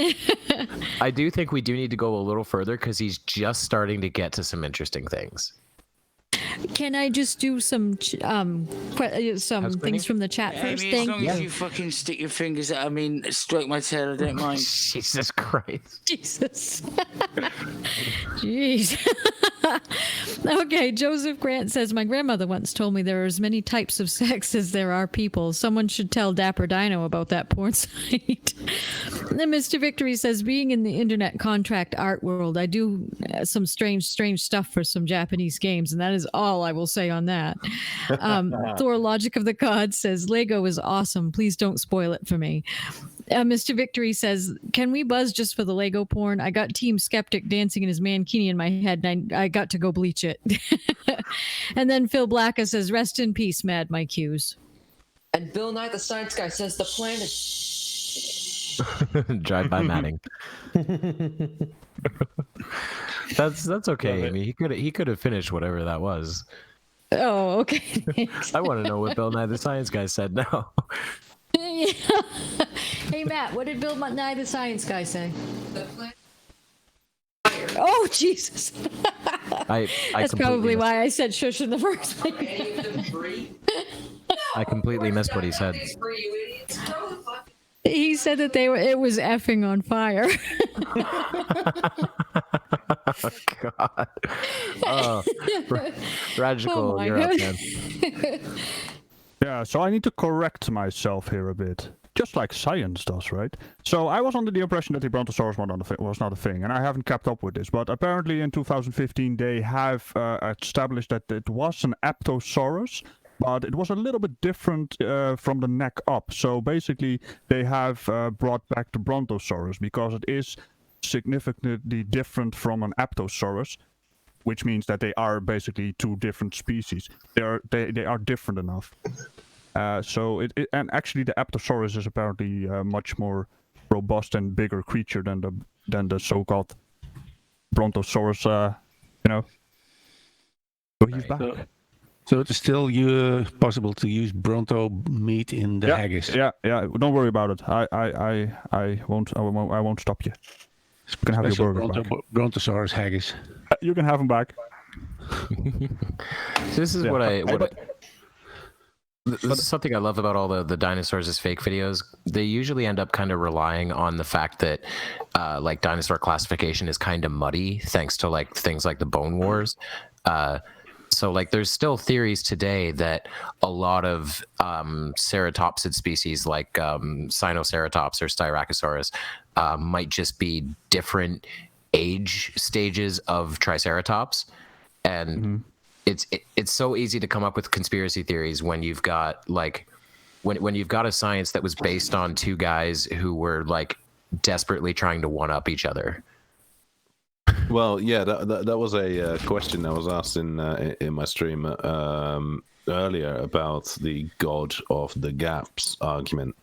I do think we do need to go a little further because he's just starting to get to some interesting things. Can I just do some things from the chat first? Amy, as long as you fucking stick your fingers out, stroke my tail, I don't mind. Jesus Christ. Jesus. Jeez. Okay, Joseph Grant says, my grandmother once told me there are as many types of sex as there are people. Someone should tell Dapper Dino about that porn site. Then Mr. Victory says, being in the internet contract art world, I do some strange stuff for some Japanese games, and that is all I will say on that. Thor Logic of the Gods says, Lego is awesome. Please don't spoil it for me. Mr. Victory says, can we buzz just for the Lego porn? I got Team Skeptic dancing in his mankini in my head, and I got to go bleach it. And then Phil Blacka says, rest in peace, Mad Mike Hughes. And Bill Nye the Science Guy says the planet. Drive by Manning. That's okay, Amy. He could have finished whatever that was. Oh, okay. Thanks. I want to know what Bill Nye the Science Guy said now. Hey, Matt, what did Bill Nye the Science Guy say? Oh, Jesus. That's probably why I said shush in the first place. I completely missed what he said. He said that it was effing on fire. Oh, God. Oh, Ragical, you're up, man. Yeah, so I need to correct myself here a bit. Just like science does, right? So I was under the impression that the Brontosaurus was not a thing, and I haven't kept up with this. But apparently in 2015 they have established that it was an Apatosaurus, but it was a little bit different from the neck up. So basically they have brought back the Brontosaurus because it is significantly different from an Apatosaurus, which means that they are basically two different species. They are different enough. And actually the Apatosaurus is apparently a much more robust and bigger creature than the so-called Brontosaurus. So he's back. So it's still possible to use Bronto meat in the haggis. Yeah. Don't worry about it. I won't stop you. You can have your burger back. Brontosaurus haggis. You can have him back. This is this is something I love about all the dinosaurs as fake videos. They usually end up kind of relying on the fact that like dinosaur classification is kind of muddy thanks to like things like the Bone Wars. So like there's still theories today that a lot of ceratopsid species like Sinoceratops or Styracosaurus might just be different age stages of Triceratops. And it's so easy to come up with conspiracy theories when you've got like when you've got a science that was based on two guys who were like desperately trying to one up each other. Well, yeah, that was a question that was asked in my stream earlier about the God of the Gaps argument.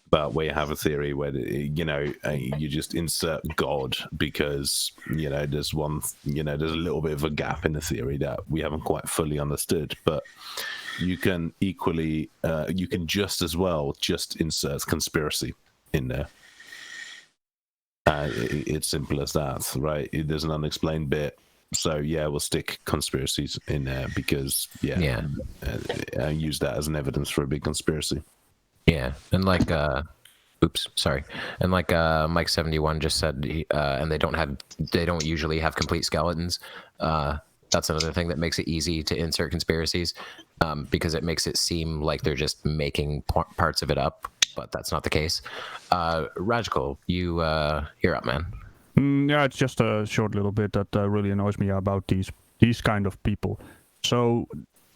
About where you have a theory where you just insert God because there's a little bit of a gap in the theory that we haven't quite fully understood, but you can equally you can just as well just insert conspiracy in there. It's simple as that, right? There's an unexplained bit, so yeah, we'll stick conspiracies in there because and use that as an evidence for a big conspiracy. Yeah, and like Mike 71 just said, and they don't usually have complete skeletons. That's another thing that makes it easy to insert conspiracies, because it makes it seem like they're just making parts of it up. but that's not the case. Ragical, you're up, man. Yeah, it's just a short little bit that really annoys me about these kind of people. So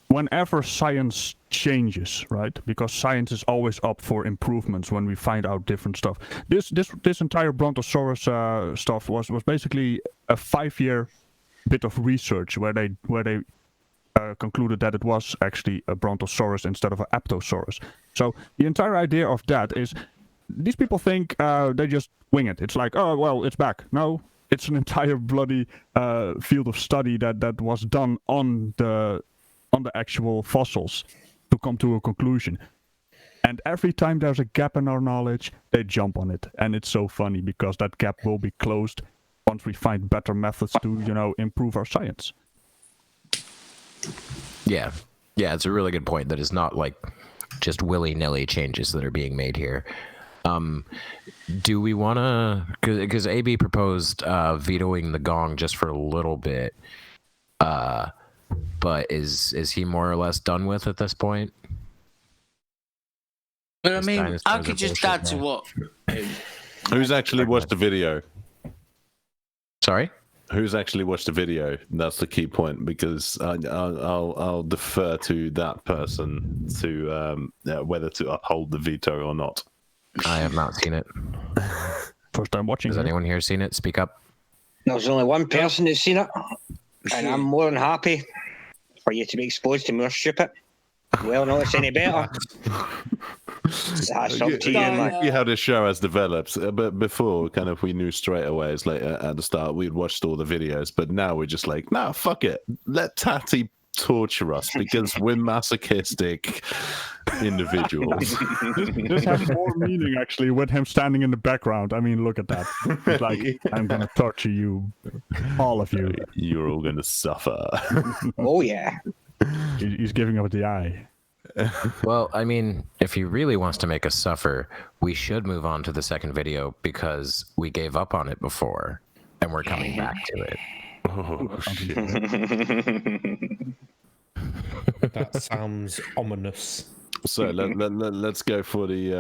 whenever science changes, right? Because science is always up for improvements when we find out different stuff. This entire Brontosaurus stuff was basically a 5-year bit of research where they concluded that it was actually a Brontosaurus instead of an Apatosaurus. So the entire idea of that is these people think they just wing it. It's like, oh well, it's back. No, it's an entire bloody field of study that was done on the actual fossils to come to a conclusion. And every time there's a gap in our knowledge, they jump on it. And it's so funny because that gap will be closed once we find better methods to, improve our science. Yeah, it's a really good point that it's not like just willy-nilly changes that are being made here. Do we want to, because AB proposed vetoing the gong just for a little bit, but is he more or less done with at this point? But I mean, I could just add to what. Who's actually watched the video? Sorry? Who's actually watched the video? That's the key point, because I'll defer to that person to whether to uphold the veto or not. I have not seen it. First time watching. Has anyone here seen it? Speak up. There's only one person who's seen it, and I'm more than happy for you to be exposed to more stupid. Well, no, it's any better. That's up to you, man. See how the show has developed. But before, kind of, we knew straight away. It's like at the start, we'd watched all the videos, but now we're just like, nah, fuck it. Let Tatty torture us because we're masochistic individuals. This has more meaning actually with him standing in the background. I mean, look at that. It's like, I'm gonna torture you, all of you. You're all gonna suffer. Oh yeah. He's giving up the eye. Well, I mean, if he really wants to make us suffer, we should move on to the second video because we gave up on it before and we're coming back to it. Oh, shit. That sounds ominous. So let's go for the.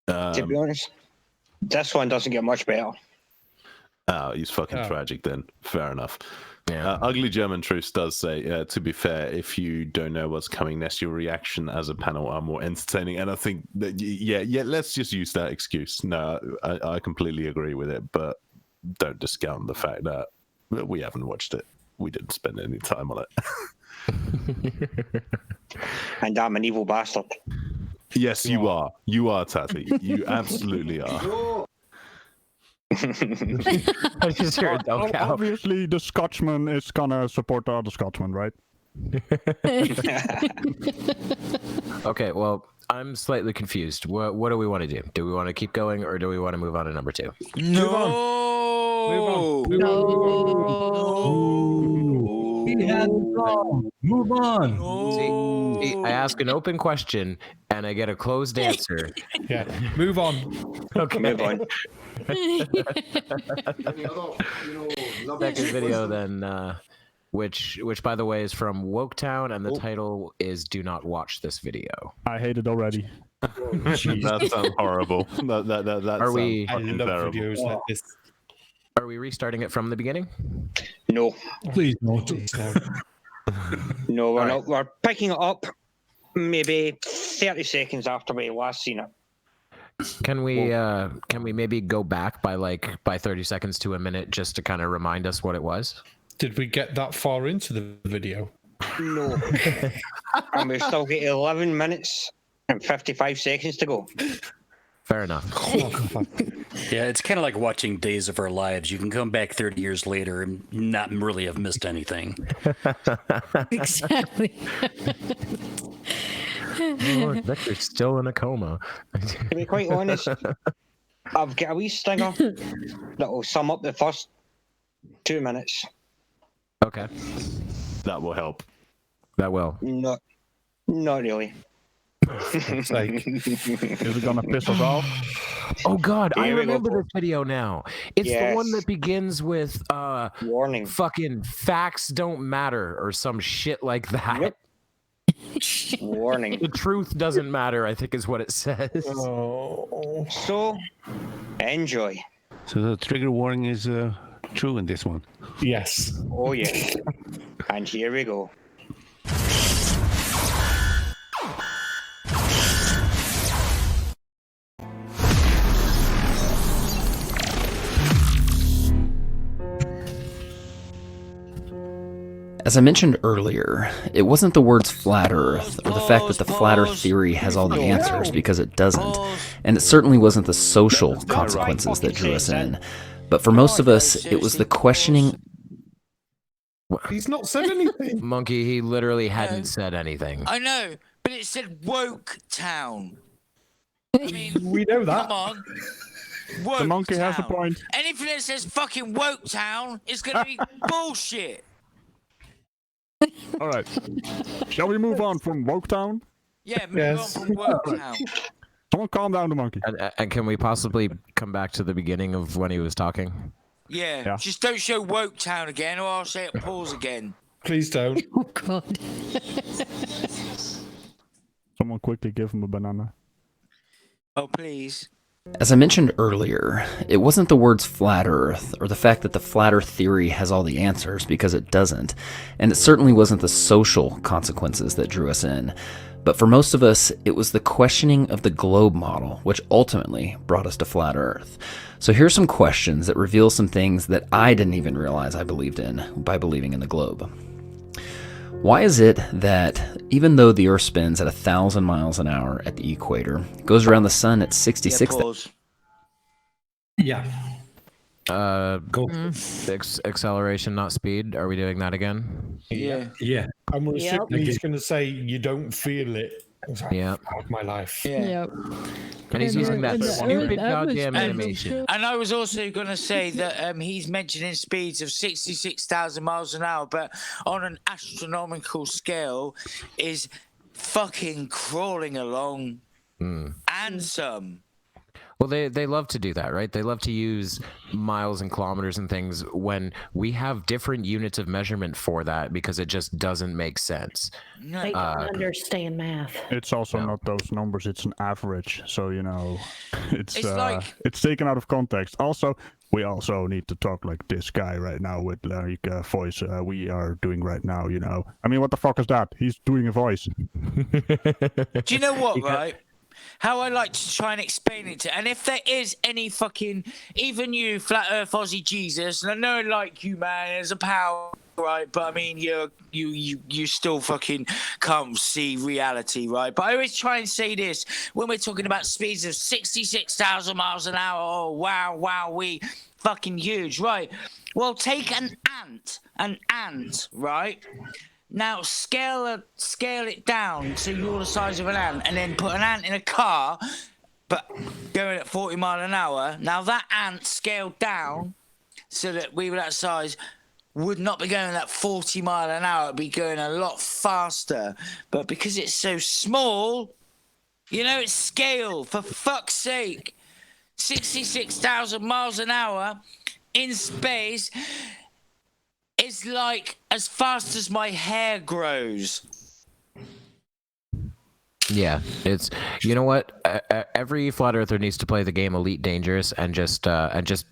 To be honest, this one doesn't get much better. Oh, he's fucking tragic then. Fair enough. Yeah. Ugly German Truce does say, to be fair, if you don't know what's coming next, your reaction as a panel are more entertaining. And I think that, let's just use that excuse. No, I completely agree with it, but don't discount the fact that we haven't watched it. We didn't spend any time on it. And I'm an evil bastard. Yes, you are. You are, Tatty. You absolutely are. I just heard a dog cow. Obviously, the Scotsman is gonna support the other Scotsman, right? Okay, well, I'm slightly confused. What do we want to do? Do we want to keep going or do we want to move on to number 2? No. He had wrong. Move on. See, I ask an open question and I get a closed answer. Yeah, move on. Okay. Move on. Second video then, which by the way is from Woketown, and the title is "Do Not Watch This Video." I hate it already. That sounds horrible. That Are we? I love terrible. videos like this. Are we restarting it from the beginning? No. Please no. No, we're not. We're picking it up maybe 30 seconds after we last seen it. Can we maybe go back by 30 seconds to a minute just to kind of remind us what it was? Did we get that far into the video? No. And we've still got 11 minutes and 55 seconds to go. Fair enough. Yeah, it's kind of like watching Days of Our Lives. You can come back 30 years later and not really have missed anything. Exactly. Oh, Victor's still in a coma. To be quite honest, I've got a wee stinger that will sum up the first 2 minutes. Okay. That will help. That will. Not really. It's like, is it gonna piss us off? Oh God, I Here we remember go. this video now. It's the one that begins with warning. Fucking facts don't matter or some shit like that. Yep. Warning. The truth doesn't matter, I think is what it says. Oh. So, enjoy. So the trigger warning is true in this one. Yes. Oh, yes. And here we go. As I mentioned earlier, it wasn't the words flat earth or the fact that the flat earth theory has all the answers, because it doesn't. And it certainly wasn't the social consequences that drew us in. But for most of us, it was the questioning. He's not said anything. Monkey, he literally hadn't said anything. I know, but it said woke town. I mean, we know that. Come on. Woke The monkey town. has a point. Anything that says fucking woke town is going to be bullshit. All right. Shall we move on from Woketown? Yeah, move on from woke town. Someone calm down the monkey. And can we possibly come back to the beginning of when he was talking? Yeah, just don't show woke town again, or I'll say it pause again. Please don't. Oh, God. Someone quickly give him a banana. Oh, please. As I mentioned earlier, it wasn't the words flat earth or the fact that the flat earth theory has all the answers, because it doesn't. And it certainly wasn't the social consequences that drew us in. But for most of us, it was the questioning of the globe model, which ultimately brought us to flat earth. So here's some questions that reveal some things that I didn't even realize I believed in by believing in the globe. Why is it that even though the Earth spins at 1,000 miles an hour at the equator, it goes around the sun at 66? Yeah. Go. Acceleration, not speed. Are we doing that again? Yeah. I'm assuming he's going to say you don't feel it. Yeah. Out of my life. Yeah. And he's using that stupid goddamn animation. And I was also going to say that he's mentioning speeds of 66,000 miles an hour, but on an astronomical scale is fucking crawling along and some. Well, they love to do that, right? They love to use miles and kilometers and things when we have different units of measurement for that, because it just doesn't make sense. They don't understand math. It's also not those numbers, it's an average. So, you know, it's like... taken out of context. Also, we also need to talk like this guy right now with like voice we are doing right now, you know. I mean, what the fuck is that? He's doing a voice. Do you know what, right? How I like to try and explain it to, and if there is any fucking, even you, Flat Earth Aussie Jesus, and I know I like you, man, there's a power, right? But I mean, you still fucking can't see reality, right? But I always try and say this when we're talking about speeds of 66,000 miles an hour. Oh, wow, we fucking huge, right? Well, take an ant, right? Now scale it down to you're the size of an ant, and then put an ant in a car, but going at 40 mile an hour. Now that ant scaled down so that we were that size would not be going at 40 mile an hour. It'd be going a lot faster. But because it's so small, you know, it's scale, for fuck's sake. 66,000 miles an hour in space. It's like as fast as my hair grows. Yeah, it's, you know what? Every flat earther needs to play the game Elite Dangerous and just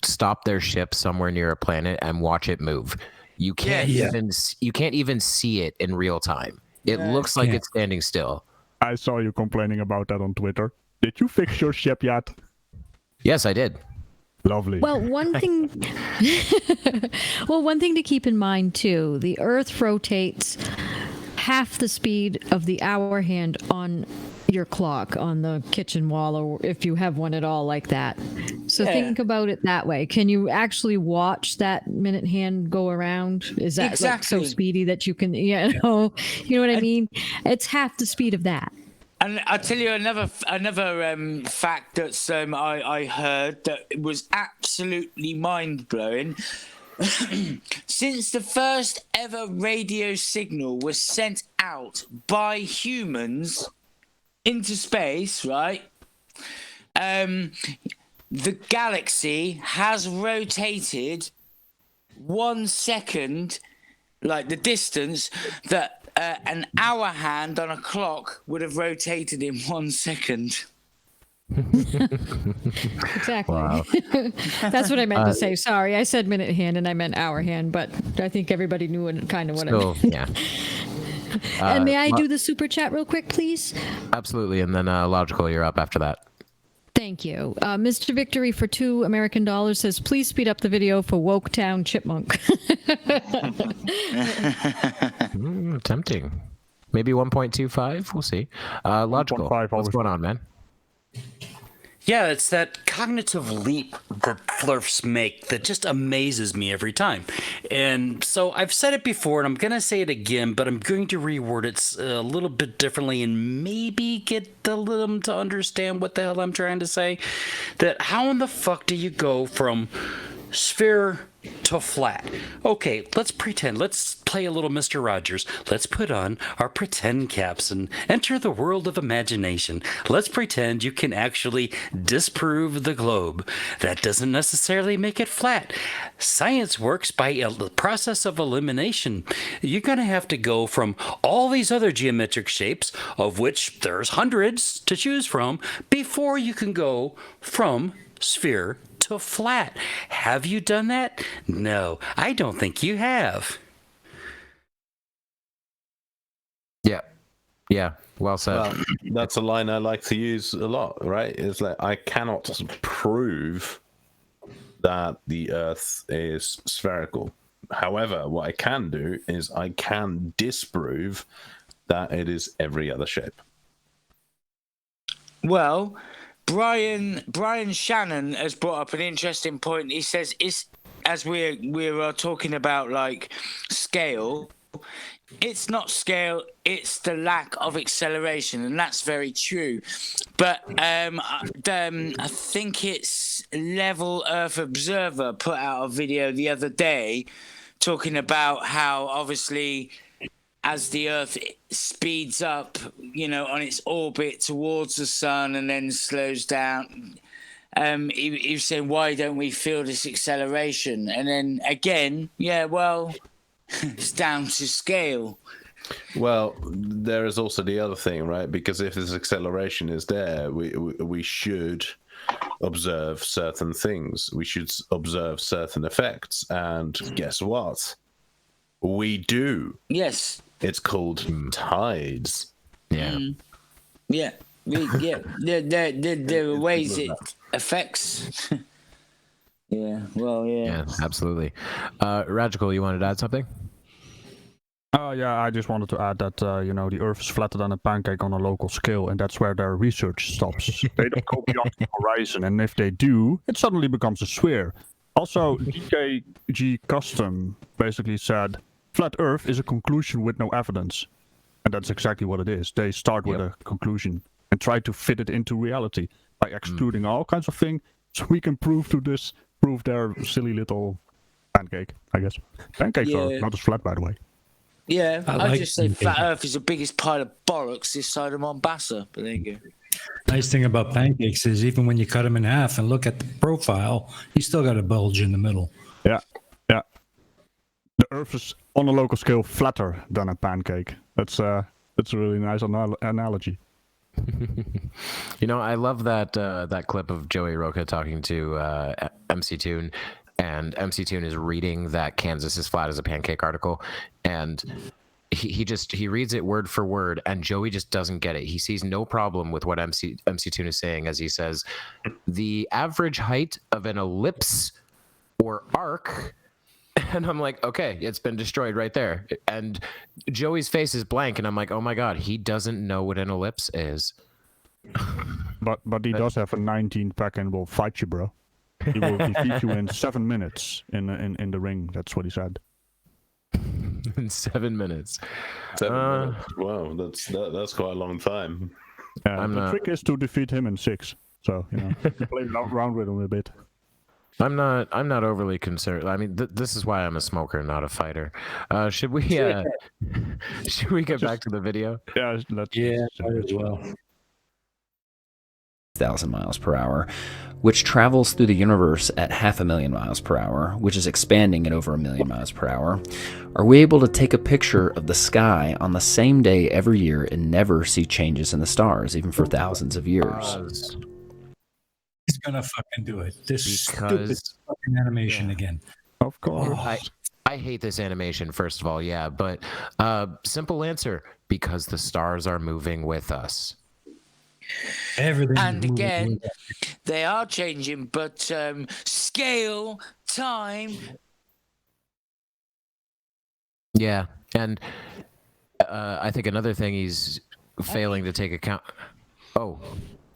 stop their ship somewhere near a planet and watch it move. You can't even see it in real time. It looks like it's standing still. I saw you complaining about that on Twitter. Did you fix your ship yet? Yes, I did. Lovely. Well, one thing to keep in mind too, the Earth rotates half the speed of the hour hand on your clock on the kitchen wall, or if you have one at all like that. So think about it that way. Can you actually watch that minute hand go around? Is that like so speedy that you can, you know what I mean? It's half the speed of that. And I'll tell you another fact that I heard that was absolutely mind-blowing. Since the first ever radio signal was sent out by humans into space, right? The galaxy has rotated 1 second, like the distance that an hour hand on a clock would have rotated in 1 second. Exactly. Wow. That's what I meant to say. Sorry, I said minute hand and I meant hour hand, but I think everybody knew kind of what I meant. Yeah. And may I do the super chat real quick, please? Absolutely. And then Logical, you're up after that. Thank you. Mr. Victory for $2 American says, please speed up the video for Woketown Chipmunk. Tempting. Maybe 1.25. We'll see. Logical. What's going on, man? Yeah, it's that cognitive leap that flurfs make that just amazes me every time. And so I've said it before, and I'm going to say it again, but I'm going to reword it a little bit differently and maybe get them to understand what the hell I'm trying to say. That how in the fuck do you go from sphere to flat? Okay, let's pretend. Let's play a little Mr. Rogers. Let's put on our pretend caps and enter the world of imagination. Let's pretend you can actually disprove the globe. That doesn't necessarily make it flat. Science works by a process of elimination. You're going to have to go from all these other geometric shapes, of which there's hundreds to choose from, before you can go from sphere to flat. Have you done that? No, I don't think you have. Yeah. Well said. Well, that's a line I like to use a lot, right? It's like, I cannot prove that the Earth is spherical. However, what I can do is I can disprove that it is every other shape. Well, Brian Shannon has brought up an interesting point. He says, as we're talking about like scale, it's not scale, it's the lack of acceleration, and that's very true. But I think it's Level Earth Observer put out a video the other day talking about how obviously as the Earth speeds up, on its orbit towards the sun and then slows down, he was saying, why don't we feel this acceleration? And then again, it's down to scale. Well, there is also the other thing, right? Because if this acceleration is there, we should observe certain things. We should observe certain effects. And guess what? We do. Yes. It's called tides. Yeah. Yeah. There are ways it affects. Yeah. Well, yeah. Yeah, absolutely. Ragical, you wanted to add something? Yeah, I just wanted to add that, the Earth is flatter than a pancake on a local scale, and that's where their research stops. They don't go beyond the horizon, and if they do, it suddenly becomes a sphere. Also, DKG Custom basically said, flat Earth is a conclusion with no evidence. And that's exactly what it is. They start with a conclusion and try to fit it into reality by excluding all kinds of things, so we can prove their silly little pancake, I guess. Pancakes are not as flat, by the way. Yeah, I just say flat Earth is the biggest pile of bollocks this side of Mombasa. But there you go. Nice thing about pancakes is even when you cut them in half and look at the profile, you still got a bulge in the middle. Yeah. The Earth is on a local scale flatter than a pancake. That's a really nice analogy. I love that clip of Joey Roca talking to MC Toon, and MC Toon is reading that Kansas is flat as a pancake article, and he reads it word for word, and Joey just doesn't get it. He sees no problem with what MC Toon is saying, as he says, the average height of an ellipse or arc. And I'm like, okay, it's been destroyed right there. And Joey's face is blank, and I'm like, oh my god, he doesn't know what an ellipse is. But he does have a 19-pack and will fight you, bro. He will defeat you in 7 minutes in the ring. That's what he said. In 7 minutes. 7 minutes. Wow, that's quite a long time. Yeah, the trick is to defeat him in 6. So play around with him a bit. I'm not overly concerned. I mean, this is why I'm a smoker, not a fighter. Should we get back to the video? Yeah, let's might as well. 1,000 miles per hour, which travels through the universe at 500,000 miles per hour, which is expanding at over 1 million miles per hour, are we able to take a picture of the sky on the same day every year and never see changes in the stars, even for thousands of years? He's gonna fucking do it. This stupid fucking animation again. Of course. I hate this animation, first of all, yeah, but simple answer, because the stars are moving with us. Everything. And again, they are changing, but scale, time. Yeah, and I think another thing he's failing to take account. Oh,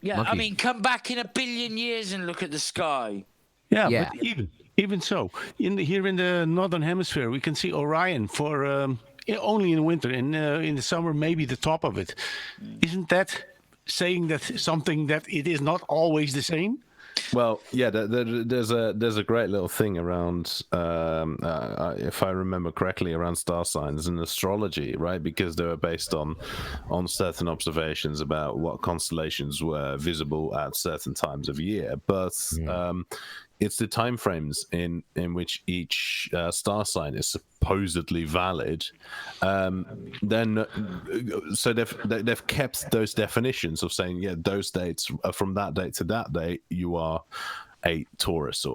Yeah, Monkey. I mean, come back in 1 billion years and look at the sky. Yeah, Yeah. but even so, here in the northern hemisphere, we can see Orion for only in the winter. In the summer, maybe the top of it. Isn't that saying that something that it is not always the same? Well, yeah, there's a great little thing around, if I remember correctly, around star signs and astrology, right? Because they were based on certain observations about what constellations were visible at certain times of year. But it's the time frames in which each star sign is supposedly valid. Then, so they've kept those definitions of saying, yeah, those dates from that date to that date, you are a Taurus or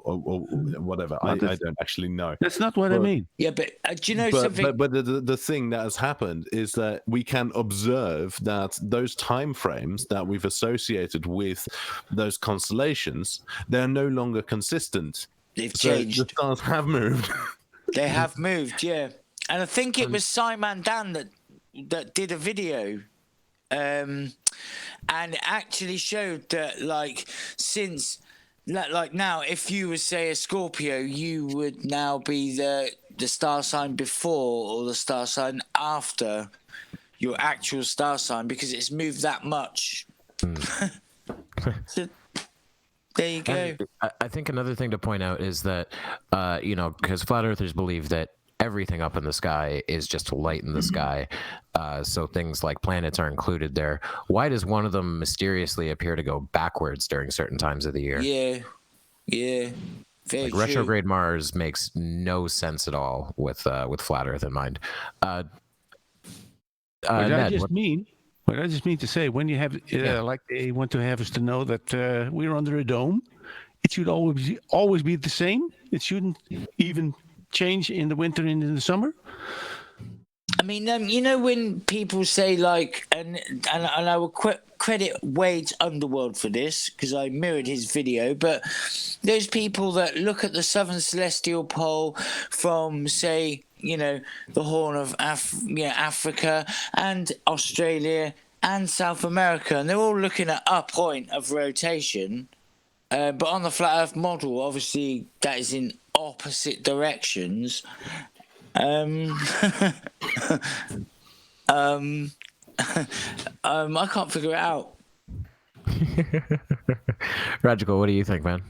whatever. I don't actually know. That's not what I mean. Yeah, but do you know something? But the thing that has happened is that we can observe that those time frames that we've associated with those constellations, they're no longer consistent. They've So changed. the stars have moved. They have moved, yeah. And I think it was Simon Dan that did a video, and it actually showed that, like, since, like now, if you were, say, a Scorpio, you would now be the star sign before or the star sign after your actual star sign, because it's moved that much. So, there you go. And I think another thing to point out is that, because flat earthers believe that everything up in the sky is just light in the sky. So things like planets are included there. Why does one of them mysteriously appear to go backwards during certain times of the year? Yeah. Very Like true. retrograde Mars makes no sense at all with flat Earth in mind. What Ned, I just mean to say, when you have, like they want to have us to know that we're under a dome, it should always be the same. It shouldn't even change in the winter and in the summer. I mean, when people say, like, and I will credit Wade's Underworld for this because I mirrored his video, but those people that look at the southern celestial pole from, say, the Horn of Africa and Australia and South America, and they're all looking at a point of rotation. But on the flat Earth model, obviously, that is in opposite directions. I can't figure it out. Ragical, what do you think, man?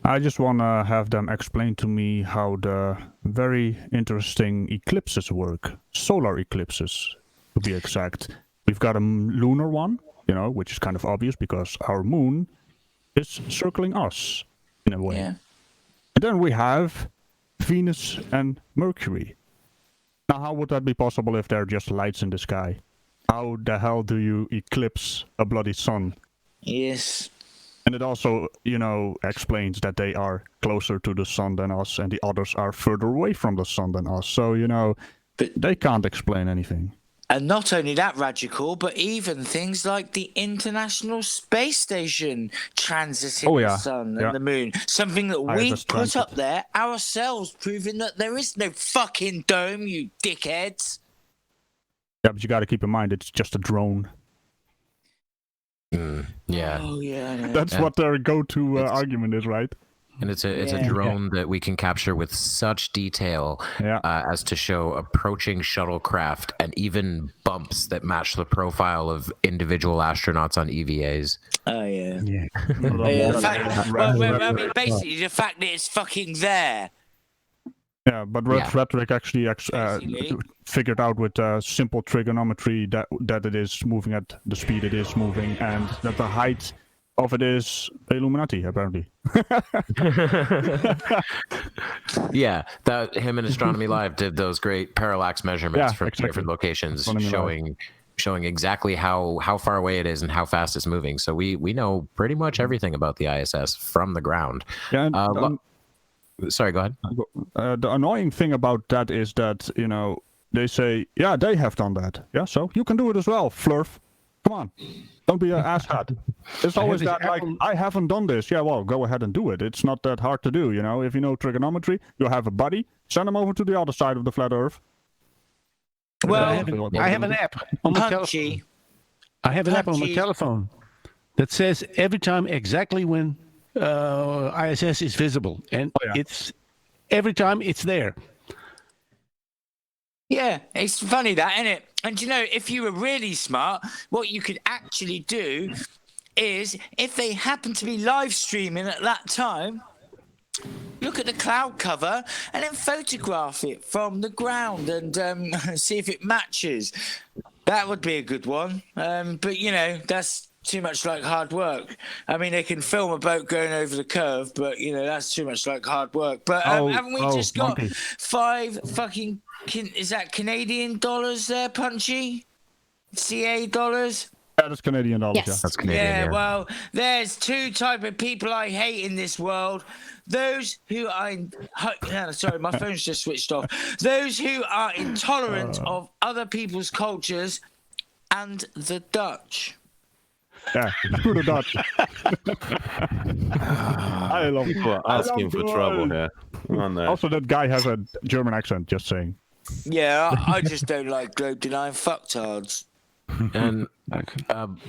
I just want to have them explain to me how the very interesting eclipses work. Solar eclipses, to be exact. We've got a lunar one, which is kind of obvious because our moon is circling us in a way. Yeah. And then we have Venus and Mercury. Now, how would that be possible if they're just lights in the sky? How the hell do you eclipse a bloody sun? Yes. And it also, explains that they are closer to the sun than us and the others are further away from the sun than us. So, but they can't explain anything. And not only that, Ragical, but even things like the International Space Station transiting the sun and the moon. Something that we put up there ourselves, proving that there is no fucking dome, you dickheads. Yeah, but you got to keep in mind, it's just a drone. Yeah. Oh, yeah. That's what their go-to argument is, right? And it's a drone that we can capture with such detail as to show approaching shuttlecraft and even bumps that match the profile of individual astronauts on EVAs. Oh, yeah. Basically, the fact that it's fucking there. Yeah, but Rhetoric actually figured out with simple trigonometry that it is moving at the speed it is moving, and that the height of it is the Illuminati, apparently. Yeah, that him and Astronomy Live did those great parallax measurements from different locations, showing exactly how far away it is and how fast it's moving. So we know pretty much everything about the ISS from the ground. Yeah, sorry, go ahead. The annoying thing about that is that, they say, yeah, they have done that. Yeah, so you can do it as well, Flurf. Come on. Don't be an asshat. It's always that, like, I haven't done this. Yeah, well, go ahead and do it. It's not that hard to do, If you know trigonometry, you have a buddy, send him over to the other side of the flat Earth. Well, I have an app on my telephone. I have an app on my telephone that says every time exactly when ISS is visible. And it's every time it's there. Yeah, it's funny that, isn't it? And if you were really smart, what you could actually do is, if they happen to be live streaming at that time, look at the cloud cover and then photograph it from the ground and see if it matches. That would be a good one. But, that's too much like hard work. I mean, they can film a boat going over the curve, but, that's too much like hard work. But haven't we just got 5 fucking... is that Canadian dollars there, Punchy? CA dollars? Yeah, that's Canadian dollars. Yes. Yeah, that's Canadian. Yeah, well, there's 2 type of people I hate in this world. Those who are... sorry, my phone's just switched off. Those who are intolerant of other people's cultures and the Dutch. Yeah, screw the Dutch. I love asking for trouble here. Oh, no. Also, that guy has a German accent, just saying. Yeah, I just don't like globe denying fucktards. And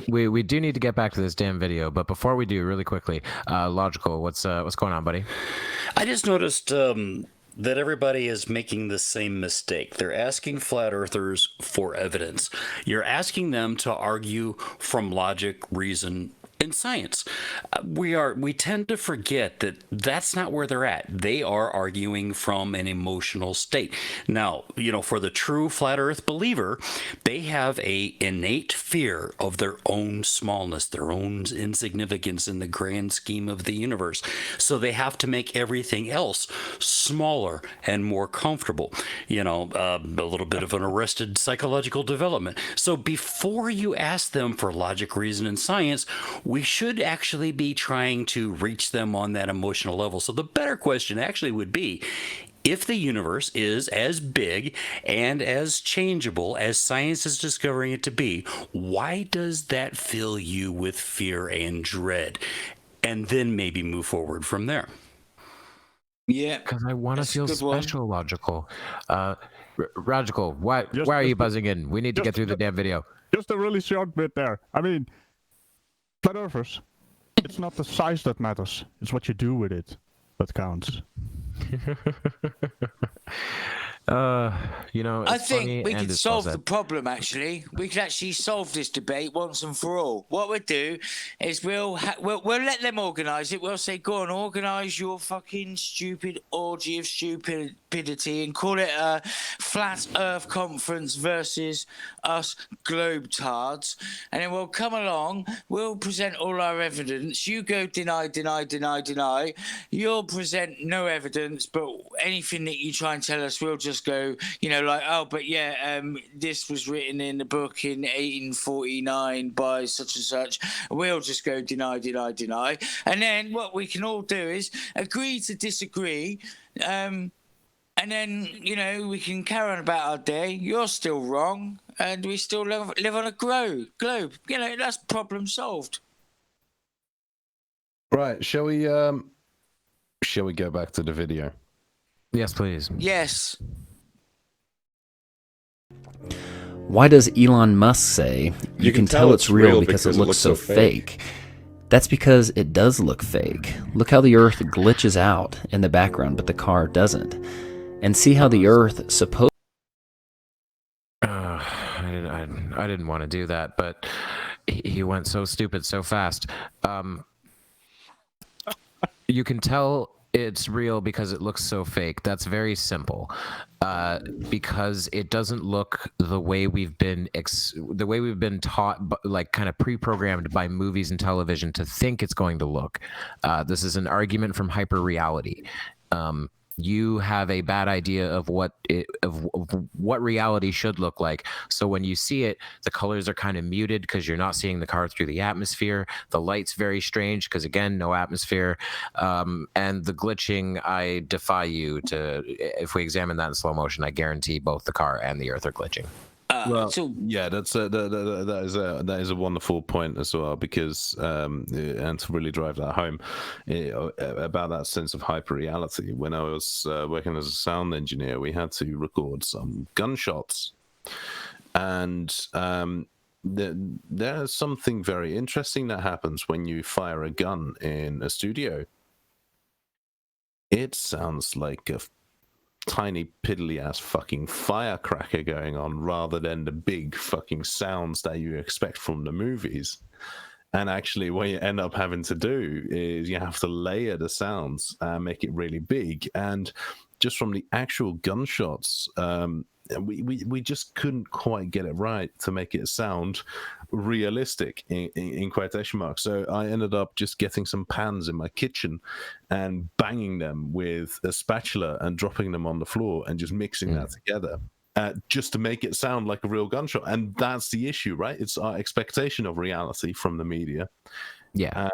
we do need to get back to this damn video, but before we do, really quickly, Logical, what's going on, buddy? I just noticed that everybody is making the same mistake. They're asking flat earthers for evidence. You're asking them to argue from logic, reason, and science. We tend to forget that that's not where they're at. They are arguing from an emotional state. Now, for the true flat earth believer, they have a innate fear of their own smallness, their own insignificance in the grand scheme of the universe. So they have to make everything else smaller and more comfortable. A little bit of an arrested psychological development. So before you ask them for logic, reason, and science, we should actually be trying to reach them on that emotional level. So the better question actually would be, if the universe is as big and as changeable as science is discovering it to be, why does that fill you with fear and dread? And then maybe move forward from there. Yeah. Because I want to feel special, Logical. Ragical, why are you buzzing in? We need to get through the damn video. Just a really short bit there. I mean, flat earthers, it's not the size that matters. It's what you do with it that counts. I think we could solve the problem, actually. We could actually solve this debate once and for all. What we'll do is we'll let them organise it. We'll say, go on, organise your fucking stupid orgy of stupidity and call it a Flat Earth Conference versus us globetards. And then we'll come along, we'll present all our evidence. You go deny. You'll present no evidence, but anything that you try and tell us, we'll just go, this was written in the book in 1849 by such and such. We'll just go deny. And then what we can all do is agree to disagree. And then, we can carry on about our day. You're still wrong. And we still live on a globe. That's problem solved. Right. Shall we go back to the video? Yes, please. Yes. Why does Elon Musk say, you can tell it's real because it looks so fake? That's because it does look fake. Look how the Earth glitches out in the background, but the car doesn't. And see how the Earth supposed... I didn't want to do that, but he went so stupid so fast. You can tell it's real because it looks so fake. That's very simple. Because it doesn't look the way we've been taught, like kind of pre-programmed by movies and television to think it's going to look. This is an argument from hyper-reality. You have a bad idea of what reality should look like. So when you see it, the colors are kind of muted because you're not seeing the car through the atmosphere. The light's very strange because, again, no atmosphere. And the glitching, I defy you to. If we examine that in slow motion, I guarantee both the car and the Earth are glitching. Well, yeah, that is a wonderful point as well, because and to really drive that home about that sense of hyperreality. When I was working as a sound engineer, we had to record some gunshots, and there's something very interesting that happens when you fire a gun in a studio. It sounds like a tiny piddly ass fucking firecracker going on, rather than the big fucking sounds that you expect from the movies. And actually what you end up having to do is you have to layer the sounds and make it really big. And just from the actual gunshots, we just couldn't quite get it right to make it sound realistic in quotation marks. So I ended up just getting some pans in my kitchen and banging them with a spatula and dropping them on the floor and just mixing that together, just to make it sound like a real gunshot. And that's the issue, right? It's our expectation of reality from the media. Yeah.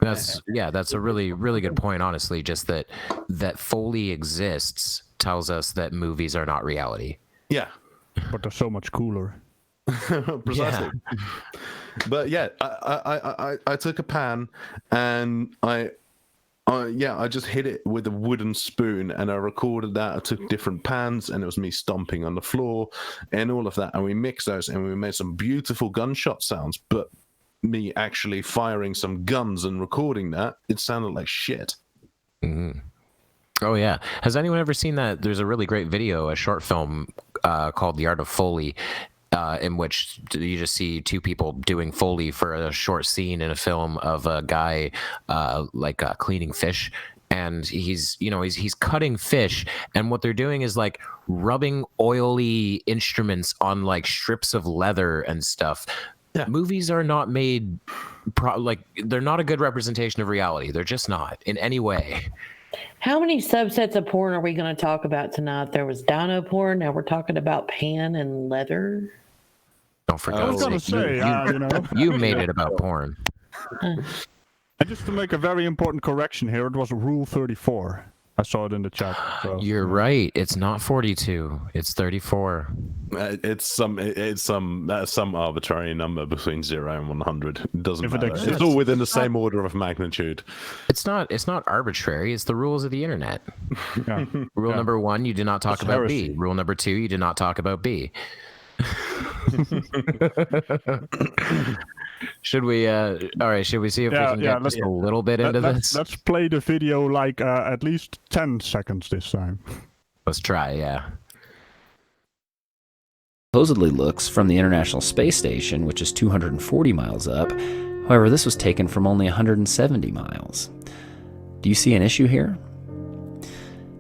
That's a really, really good point, honestly. Just that Foley exists tells us that movies are not reality. Yeah. But they're so much cooler. Precisely. Yeah. But yeah, I took a pan and I just hit it with a wooden spoon, and I recorded that. I took different pans, and it was me stomping on the floor and all of that, and we mixed those and we made some beautiful gunshot sounds. But me actually firing some guns and recording that, it sounded like shit. Mm-hmm. Oh yeah. Has anyone ever seen that? There's a really great video, a short film called The Art of Foley, in which you just see two people doing Foley for a short scene in a film of a guy cleaning fish. And he's cutting fish, and what they're doing is like rubbing oily instruments on like strips of leather and stuff. Yeah. Movies are not made they're not a good representation of reality. They're just not in any way. How many subsets of porn are we going to talk about tonight? There was dino porn. Now we're talking about pan and leather. Don't forget. You made it about porn. And just to make a very important correction here, it was Rule 34. I saw it in the chat. So. You're right. It's not 42. It's 34. It's some arbitrary number between 0 and 100. It doesn't matter. It's all within the same order of magnitude. It's not arbitrary. It's the rules of the internet. Yeah. Rule number 1, you do not talk about heresy. B. Rule number 2, you do not talk about B. Should we all right, should we see if we can get just a little bit into this? Let's play the video like at least 10 seconds this time. Let's try, yeah. Supposedly looks from the International Space Station, which is 240 miles up. However, this was taken from only 170 miles. Do you see an issue here?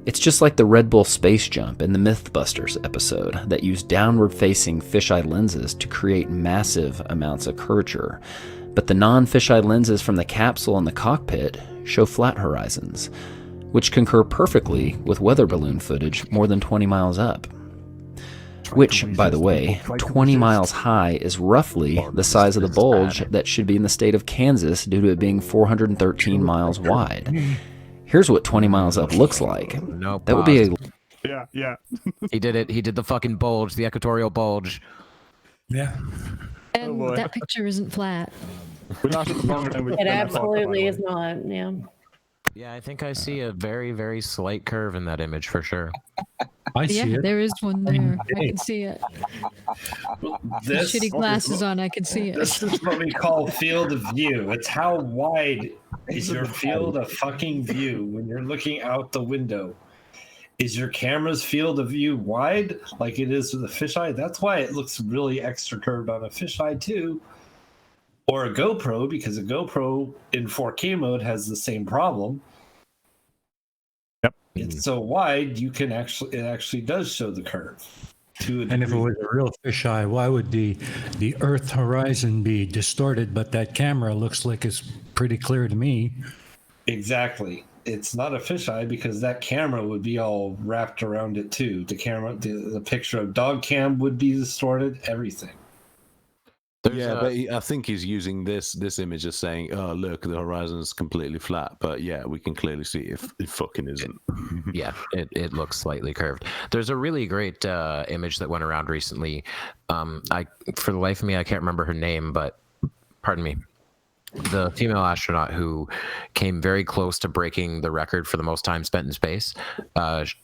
It's just like the Red Bull space jump in the Mythbusters episode that used downward-facing fisheye lenses to create massive amounts of curvature, but the non-fisheye lenses from the capsule and the cockpit show flat horizons, which concur perfectly with weather balloon footage more than 20 miles up. Which, by the way, 20 miles high is roughly the size of the bulge that should be in the state of Kansas due to it being 413 miles wide. Here's what 20 miles up looks like. No, that would be a... Yeah. He did it. He did the fucking bulge, the equatorial bulge. Yeah. And that picture isn't flat. It absolutely is not, yeah. Yeah, I think I see a very, very slight curve in that image for sure. I see it. There is one there. I can see it. This, shitty glasses on, I can see it. This is what we call field of view. It's how wide is your field of fucking view when you're looking out the window. Is your camera's field of view wide like it is with a fisheye? That's why it looks really extra curved on a fisheye too. Or a GoPro, because a GoPro in 4K mode has the same problem. It's so wide it actually does show the curve. And if it was a real fisheye, why would the Earth horizon be distorted? But that camera looks like it's pretty clear to me. Exactly. It's not a fisheye because that camera would be all wrapped around it too. The picture of dog cam would be distorted. Everything. But I think he's using this image as saying, "Oh, look, the horizon is completely flat." But yeah, we can clearly see it fucking isn't. Yeah, it looks slightly curved. There's a really great image that went around recently. For the life of me, I can't remember her name, but pardon me. The female astronaut who came very close to breaking the record for the most time spent in space.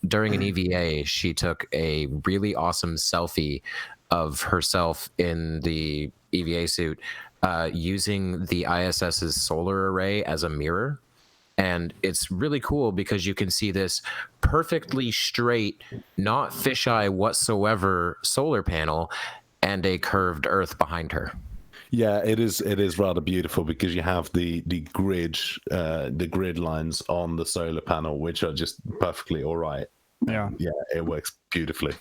During an EVA, she took a really awesome selfie of herself in the EVA suit using the ISS's solar array as a mirror. And it's really cool because you can see this perfectly straight, not fisheye whatsoever solar panel and a curved Earth behind her. Yeah, it is rather beautiful because you have the grid lines on the solar panel, which are just perfectly all right. Yeah, it works beautifully.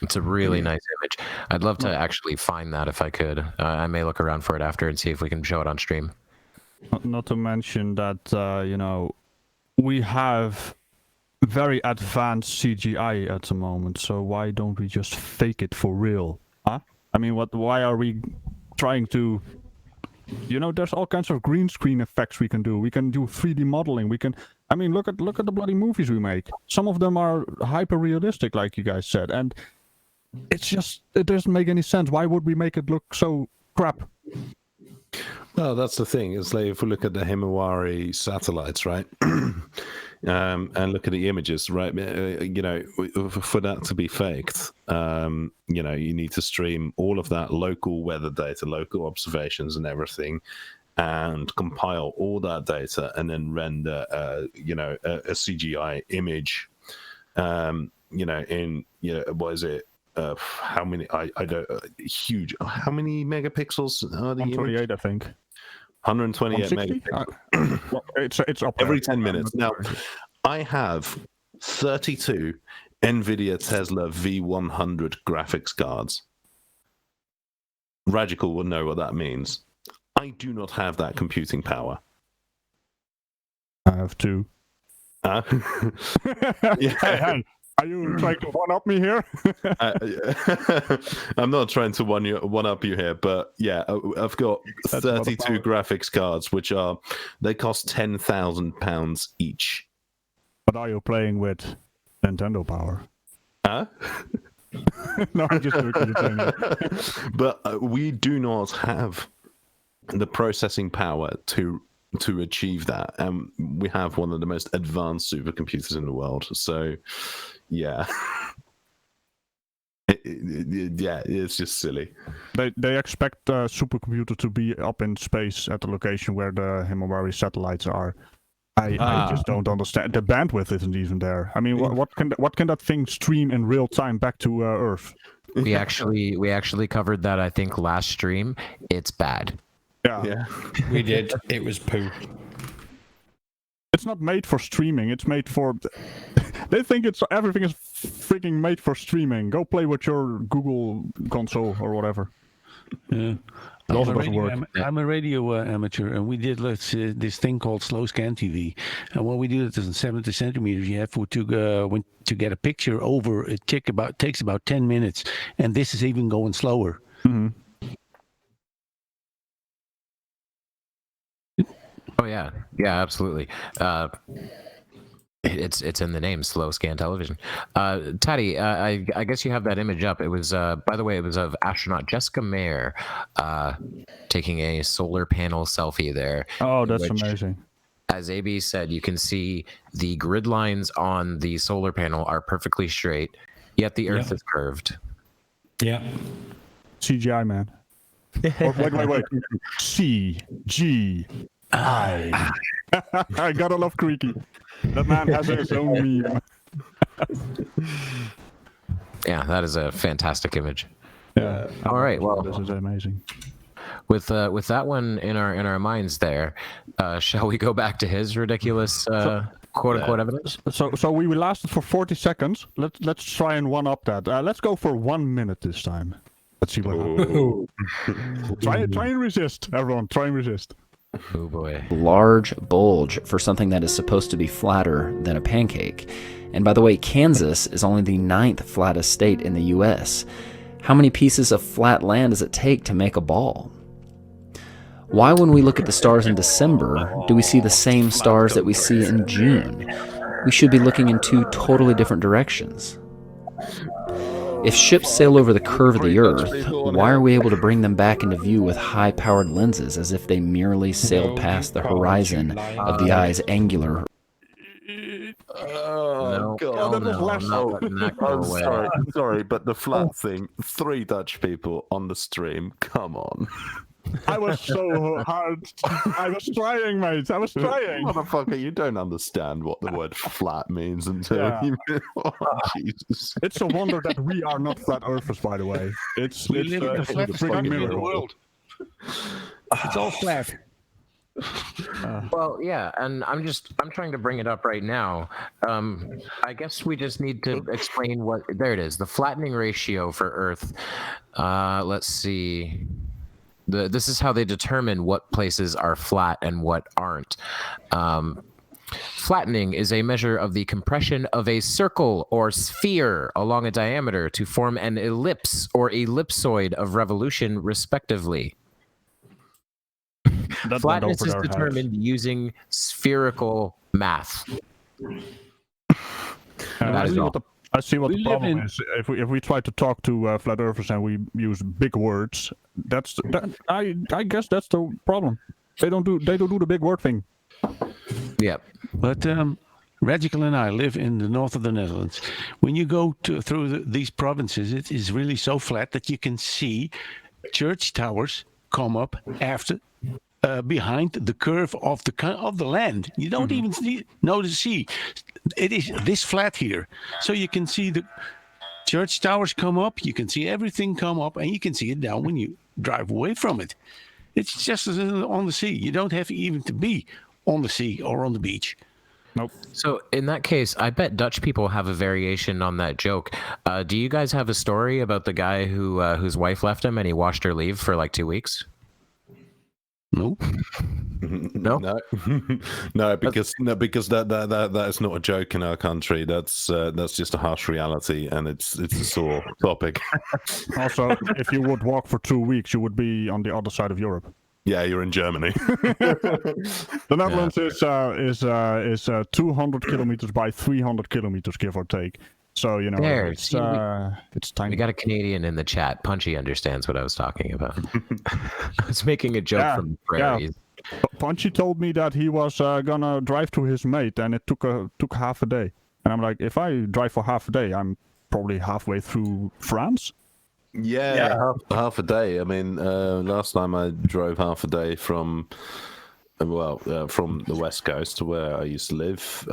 It's a really nice image. I'd love to actually find that if I could. I may look around for it after and see if we can show it on stream. Not to mention that we have very advanced CGI at the moment, so why don't we just fake it for real? Huh? I mean, why are we trying to, there's all kinds of green screen effects we can do. We can do 3D modeling. We can, look at the bloody movies we make. Some of them are hyper realistic, like you guys said, and it doesn't make any sense. Why would we make it look so crap? Well, that's the thing. It's like if we look at the Himawari satellites, right, and look at the images, right, for that to be faked, you need to stream all of that local weather data, local observations and everything, and compile all that data and then render, a CGI image, what is it? How many? I don't. Huge. How many megapixels are the 128, image? I think. 128 megapixels. It's up every 10 minutes. Now, I have 32 NVIDIA Tesla V100 graphics cards. Ragical will know what that means. I do not have that computing power. I have two. Yeah. Are you trying to one-up me here? I'm not trying to one-up you here, but yeah, I've got 32 graphics cards, they cost £10,000 each. But are you playing with Nintendo power? Huh? No, I'm just joking. But we do not have the processing power to achieve that, and we have one of the most advanced supercomputers in the world. So, yeah, it's just silly. They expect a supercomputer to be up in space at the location where the Himawari satellites are. I just don't understand. The bandwidth isn't even there. I mean, what can that thing stream in real time back to Earth? We actually covered that, I think, last stream. It's bad. Yeah, we did. It was poo. It's not made for streaming. It's made for. They think everything is freaking made for streaming. Go play with your Google console or whatever. Yeah. It also doesn't work. I'm a radio amateur, and we did this thing called slow scan TV. And what we do is in 70 centimeters. You have to get a picture over. It takes about 10 minutes, and this is even going slower. Mm-hmm. Oh yeah, absolutely. It's in the name, slow scan television. Tatty, I guess you have that image up. It was, by the way, it was of astronaut Jessica Mayer taking a solar panel selfie there. Oh, that's amazing. As AB said, you can see the grid lines on the solar panel are perfectly straight, yet the Earth is curved. Yeah. CGI, man. Wait. CGI. I gotta love Creaky. That man has his own meme. Yeah, that is a fantastic image. Yeah. All right. Well, this is amazing. With that one in our minds, there, shall we go back to his ridiculous quote unquote evidence. So we lasted for 40 seconds. Let's try and one up that. Let's go for 1 minute this time. Let's see what happens. Try and resist, everyone. Try and resist. Oh boy. Large bulge for something that is supposed to be flatter than a pancake. And by the way, Kansas is only the 9th flattest state in the U.S. How many pieces of flat land does it take to make a ball? Why, when we look at the stars in December, do we see the same stars that we see in June? We should be looking in two totally different directions. If ships sail over the curve of the Earth, why are we able to bring them back into view with high-powered lenses as if they merely sailed past the horizon of the eye's angular? Oh, God. I'm sorry, but the flat thing, 3 Dutch people on the stream, come on. I was so hard. I was trying, mate. I was trying. Motherfucker, you don't understand what the word flat means until you... Oh, Jesus. It's a wonder that we are not flat earthers, by the way. It's We live in the flattest country in the world. It's all flat. Well, yeah, and I'm trying to bring it up right now. I guess we just need to explain what. There it is. The flattening ratio for Earth. Let's see. This is how they determine what places are flat and what aren't. Flattening is a measure of the compression of a circle or sphere along a diameter to form an ellipse or ellipsoid of revolution, respectively. Flatness is determined using spherical math. I see what the problem is. If we try to talk to flat earthers and we use big words, I guess that's the problem. They don't do the big word thing. Yeah, but Ragical and I live in the north of the Netherlands. When you go through these provinces, it is really so flat that you can see church towers come up after. Behind the curve of the land, you don't even know the sea. It is this flat here, so you can see the church towers come up. You can see everything come up, and you can see it down when you drive away from it. It's just as on the sea. You don't have even to be on the sea or on the beach. Nope. So in that case, I bet Dutch people have a variation on that joke. Do you guys have a story about the guy whose wife left him and he watched her leave for like 2 weeks? No. No, no, because that is not a joke in our country. That's just a harsh reality, and it's a sore topic. Also, if you would walk for 2 weeks, you would be on the other side of Europe. Yeah, you're in Germany. The Netherlands is 200 kilometers by 300 kilometers, give or take. So, you know, it's tiny. We got a Canadian in the chat. Punchy understands what I was talking about. I was making a joke from the prairies. Yeah. Punchy told me that he was gonna drive to his mate, and it took half a day. And I'm like, if I drive for half a day, I'm probably halfway through France. Yeah. Half a day. I mean, last time I drove half a day from the West Coast to where I used to live.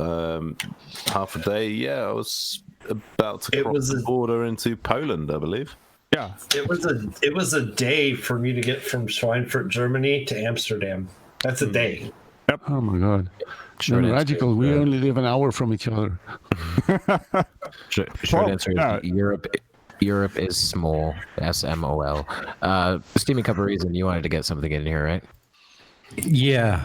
Half a day, I was about to cross the border into Poland, I believe. Yeah. It was a day for me to get from Schweinfurt, Germany to Amsterdam. That's a day. Yep. Oh my God. Ragical, we only live an hour from each other. Short answer is Europe is small. SMOL. Steamy Cup of Reason, you wanted to get something in here, right? Yeah,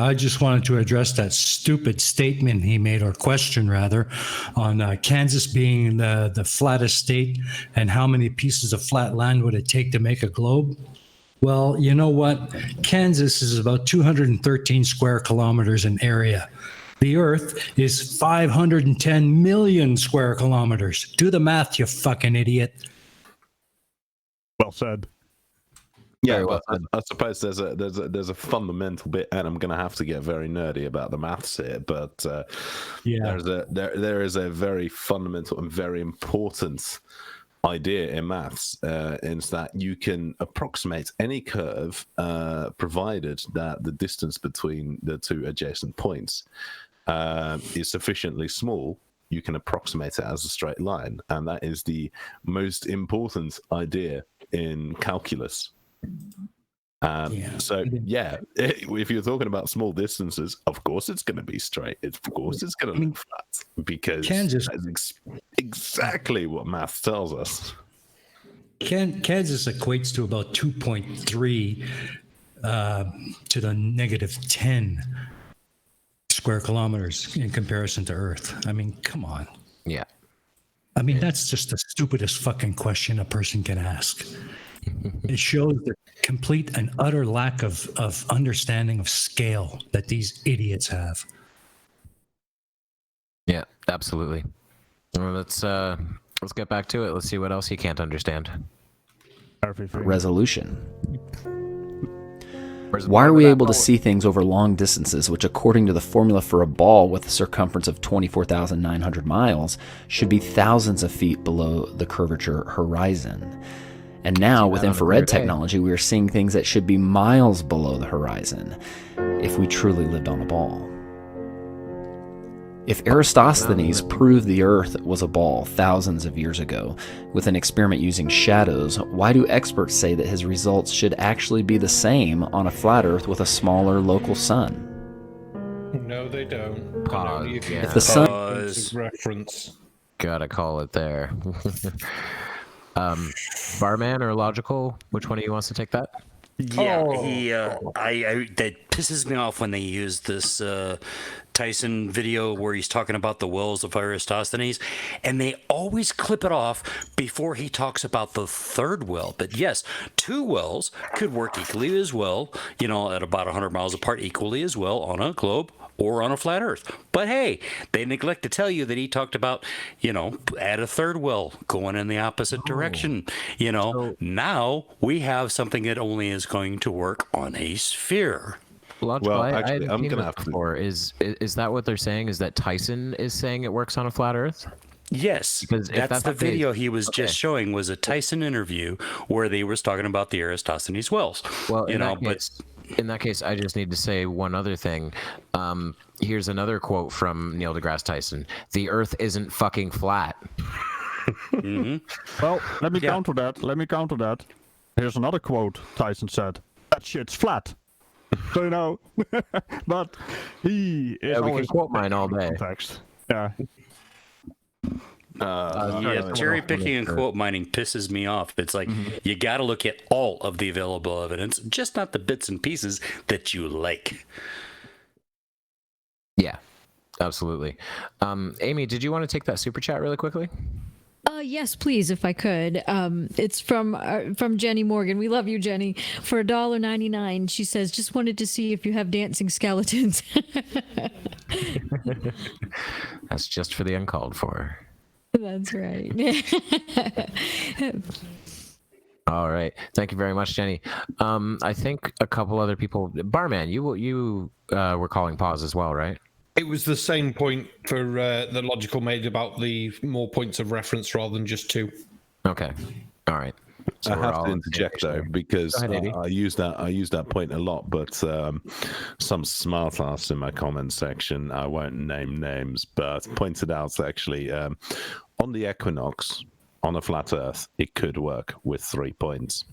I just wanted to address that stupid statement he made, or question rather, on Kansas being the flattest state and how many pieces of flat land would it take to make a globe. Well, you know what? Kansas is about 213 square kilometers in area. The Earth is 510 million square kilometers. Do the math, you fucking idiot. Well said. Yeah, well, I suppose there's a fundamental bit, and I'm going to have to get very nerdy about the maths here, but there is a very fundamental and very important idea in maths, is that you can approximate any curve, provided that the distance between the two adjacent points is sufficiently small. You can approximate it as a straight line, and that is the most important idea in calculus. So yeah, if you're talking about small distances, of course it's going to be straight. Of course it's going to look flat, because Kansas that's exactly what math tells us. Kansas equates to about 2.3 to the negative 10 square kilometers in comparison to Earth. I mean, come on. Yeah. I mean, that's just the stupidest fucking question a person can ask. It shows the complete and utter lack of understanding of scale that these idiots have. Yeah, absolutely. Well, let's get back to it. Let's see what else he can't understand. Resolution. Why are we able to see things over long distances, which according to the formula for a ball with a circumference of 24,900 miles, should be thousands of feet below the curvature horizon? And now, with infrared technology, we are seeing things that should be miles below the horizon if we truly lived on a ball. If Eratosthenes proved the Earth was a ball thousands of years ago with an experiment using shadows, why do experts say that his results should actually be the same on a flat Earth with a smaller local sun? No, they don't. Pause. If the sun reference, gotta call it there. Barman or Logical? Which one of you wants to take that? Yeah, that pisses me off when they use this Tyson video where he's talking about the wells of Eratosthenes, and they always clip it off before he talks about the third well. But yes, two wells could work equally as well, at about 100 miles apart, equally as well on a globe or on a flat Earth. But hey, they neglect to tell you that he talked about, add a third well going in the opposite direction. Now we have something that only is going to work on a sphere. Logical, actually, I'm gonna have to. Is that what they're saying? Is that Tyson is saying it works on a flat Earth? Yes, because that's the video he was just showing was a Tyson interview where they was talking about the Eratosthenes wells. Well, in that case, I just need to say one other thing. Here's another quote from Neil deGrasse Tyson: "The Earth isn't fucking flat." Well, let me counter that. Here's another quote Tyson said: "That shit's flat." So but he is we always can quote mine all day. Context. Yeah. Cherry picking and quote mining pisses me off. It's like you got to look at all of the available evidence, just not the bits and pieces that you like. Yeah, absolutely. Aimee, did you want to take that super chat really quickly? Yes, please, if I could. It's from Jenny Morgan. We love you, Jenny. For $1.99, she says, "Just wanted to see if you have dancing skeletons." That's just for the uncalled for. That's right. All right. Thank you very much, Jenny. I think a couple other people. Barman, you were calling pause as well, right? it was the same point for the Logical made about the more points of reference rather than just two. Okay. All right. So I have to interject though, because ahead, I use that point a lot, but some smart ass in my comment section, I won't name names, but pointed out actually on the equinox on a flat Earth, it could work with 3 points.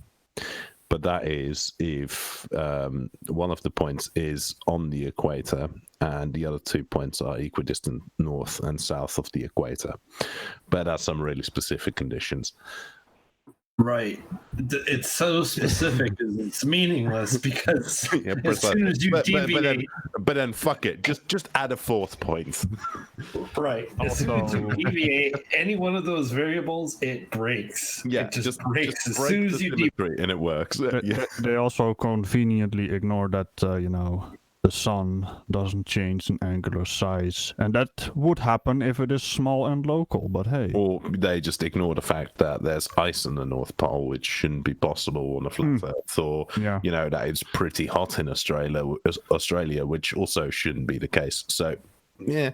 But that is if one of the points is on the equator and the other 2 points are equidistant north and south of the equator. But that's some really specific conditions. Right. It's so specific, it's meaningless because as soon as you deviate... But then fuck it. Just add a 4th point. Right. As soon as you deviate any one of those variables, it breaks. Yeah, it just break breaks as soon as you deviate. And it works. They also conveniently ignore that, the sun doesn't change in angular size. And that would happen if it is small and local, but hey. Or they just ignore the fact that there's ice in the North Pole, which shouldn't be possible on a flat Earth. Or, that it's pretty hot in Australia, which also shouldn't be the case. So, yeah.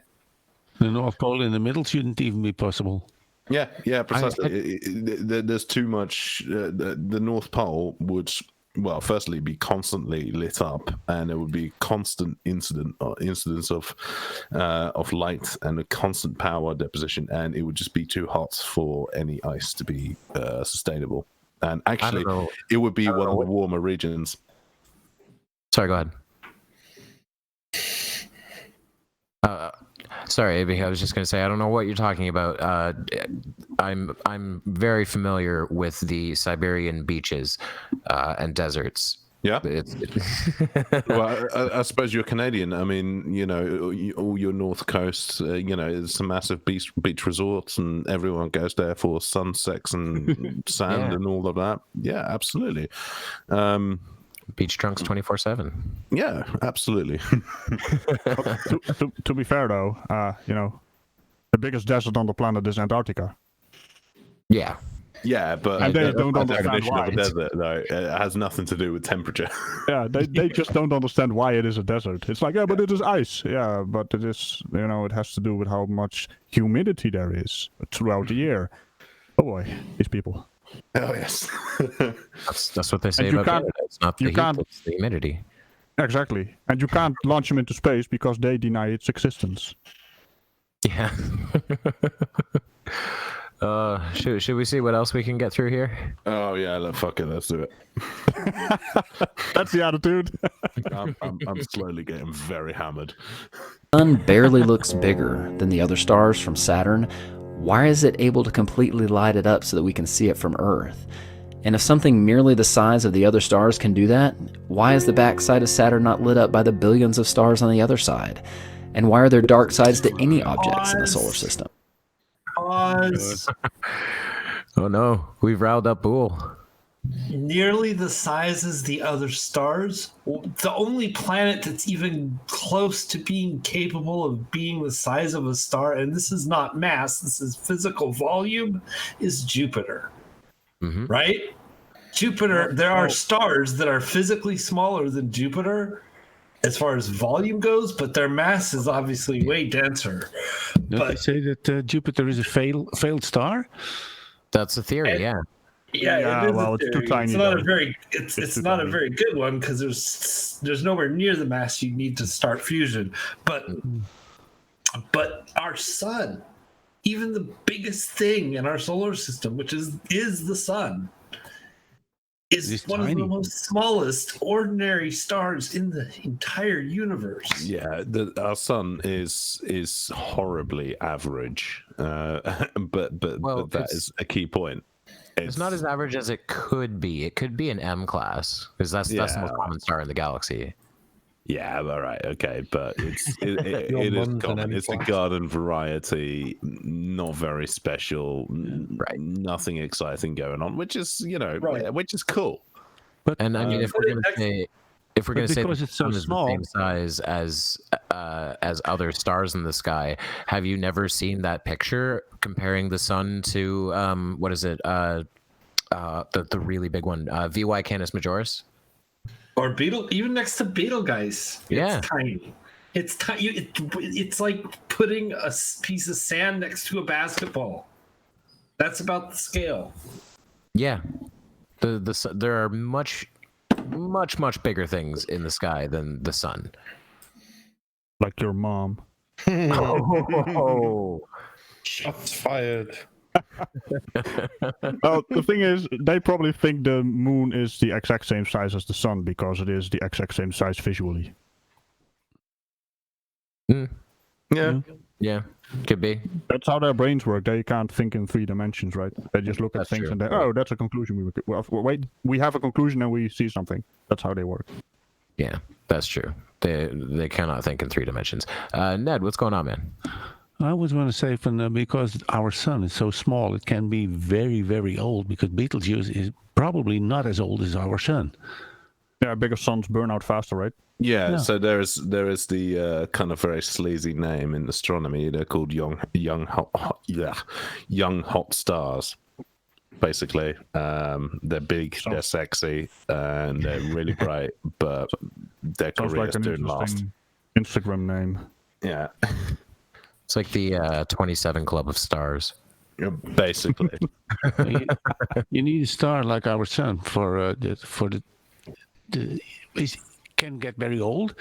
The North Pole in the middle shouldn't even be possible. Yeah, precisely. There's too much. The North Pole would... Well, firstly, be constantly lit up, and there would be constant incidence of light and a constant power deposition, and it would just be too hot for any ice to be sustainable. And actually, it would be one of the warmer regions. Sorry, go ahead. Sorry, Aimee. I was just going to say I don't know what you're talking about. I'm very familiar with the Siberian beaches and deserts. Yeah. Well, I suppose you're Canadian. I mean, you know, all your north coast, you know, it's a massive beach resorts, and everyone goes there for sunsets and sand and all of that. Yeah, absolutely. Beach trunks 24/7. Yeah, absolutely. to be fair, though, you know, the biggest desert on the planet is Antarctica. Yeah. Yeah, but and they don't understand definition why. of a desert, though, it has nothing to do with temperature. Yeah, they just don't understand why it is a desert. It's like, yeah, but it is ice. Yeah, but it is, you know, it has to do with how much humidity there is throughout the year. Oh boy, these people. Oh yes. That's what they say about Canada. It's not the heat, it's the humidity. Exactly. And you can't launch them into space because they deny its existence. Yeah. Should we see what else we can get through here? Oh yeah, fuck it, let's do it. That's the attitude. I'm slowly getting very hammered. The sun barely looks bigger than the other stars from Saturn. Why is it able to completely light it up so that we can see it from Earth? And if something merely the size of the other stars can do that, why is the backside of Saturn not lit up by the billions of stars on the other side? And why are there dark sides to any objects in the solar system? Pause. Oh no, we've riled up Boole. Nearly the size as the other stars. The only planet that's even close to being capable of being the size of a star, and this is not mass, this is physical volume, is Jupiter. Mm-hmm. Right? Jupiter, there are stars that are physically smaller than Jupiter as far as volume goes, but their mass is obviously way denser. Don't they say that Jupiter is a failed star? That's a theory, yeah. Yeah, it is well, a it's too theory. tiny. It's not though. a very it's not a very good one because there's nowhere near the mass you need to start fusion. But our sun, even the biggest thing in our solar system, which is the sun, is one of the most smallest ordinary stars in the entire universe. Yeah, our sun is horribly average, but that is a key point. It's not as average as it could be. It could be an M class because that's the most common star in the galaxy. Yeah, all right, okay, but it is common. It's a garden variety, not very special, right? Nothing exciting going on, which is which is cool. But and I mean, if we're gonna say because it's so small, the same size as other stars in the sky, have you never seen that picture comparing the sun to what is it? The really big one, VY Canis Majoris. Or even next to Betelgeuse. Yeah. It's tiny. It's tiny. It's like putting a piece of sand next to a basketball. That's about the scale. Yeah. There are much bigger things in the sky than the sun. Like your mom. Oh. Shots fired. Well, the thing is, they probably think the moon is the exact same size as the sun because it is the exact same size visually. Yeah, could be. That's how their brains work. They can't think in 3 dimensions, right? They just look at things true. and they, oh, that's a conclusion. Wait, we have a conclusion and we see something. That's how they work. Yeah, that's true. They cannot think in 3 dimensions. Ned, what's going on, man? I was going to say, because our sun is so small, it can be very, very old, because Betelgeuse is probably not as old as our sun. Yeah, bigger suns burn out faster, right? Yeah, so there is the kind of very sleazy name in astronomy. They're called young hot stars. Basically, they're big, they're sexy, and they're really bright, but their careers don't last. Instagram name. Yeah. It's like the 27 Club of Stars. Basically. You need a star like our sun for the it can get very old,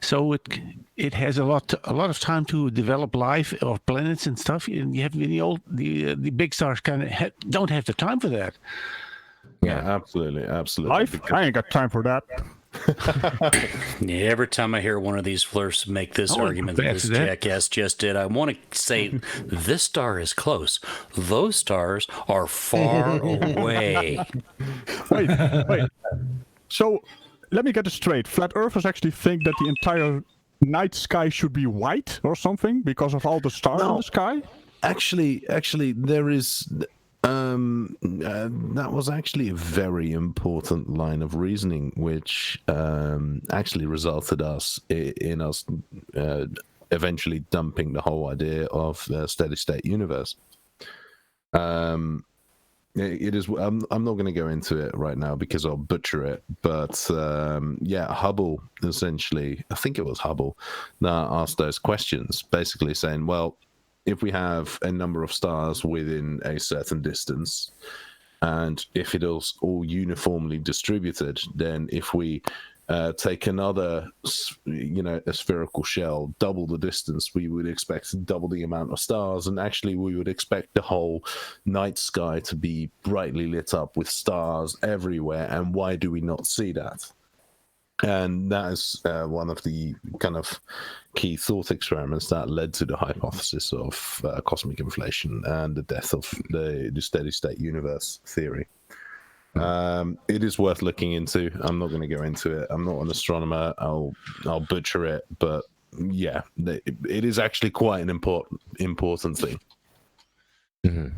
so it has a lot of time to develop life or planets and stuff. And you have the big stars don't have the time for that. Yeah, absolutely. Life? I ain't got time for that. Yeah, every time I hear one of these flirts make this argument that this jackass just did, I want to say, this star is close. Those stars are far away. Wait. So, let me get this straight. Flat Earthers actually think that the entire night sky should be white or something because of all the stars in the sky? Actually, there is. That was actually a very important line of reasoning, which actually resulted in us eventually dumping the whole idea of the steady state universe. It is. I'm not going to go into it right now because I'll butcher it. But Hubble essentially, I think it was Hubble, that asked those questions, basically saying, well, if we have a number of stars within a certain distance, and if it is all uniformly distributed, then if we take another, a spherical shell, double the distance, we would expect double the amount of stars, and actually we would expect the whole night sky to be brightly lit up with stars everywhere. And why do we not see that? And that is one of the kind of key thought experiments that led to the hypothesis of cosmic inflation and the death of the steady state universe theory. It is worth looking into. I'm not going to go into it. I'm not an astronomer. I'll butcher it, but yeah, it is actually quite an important thing. Mm-hmm.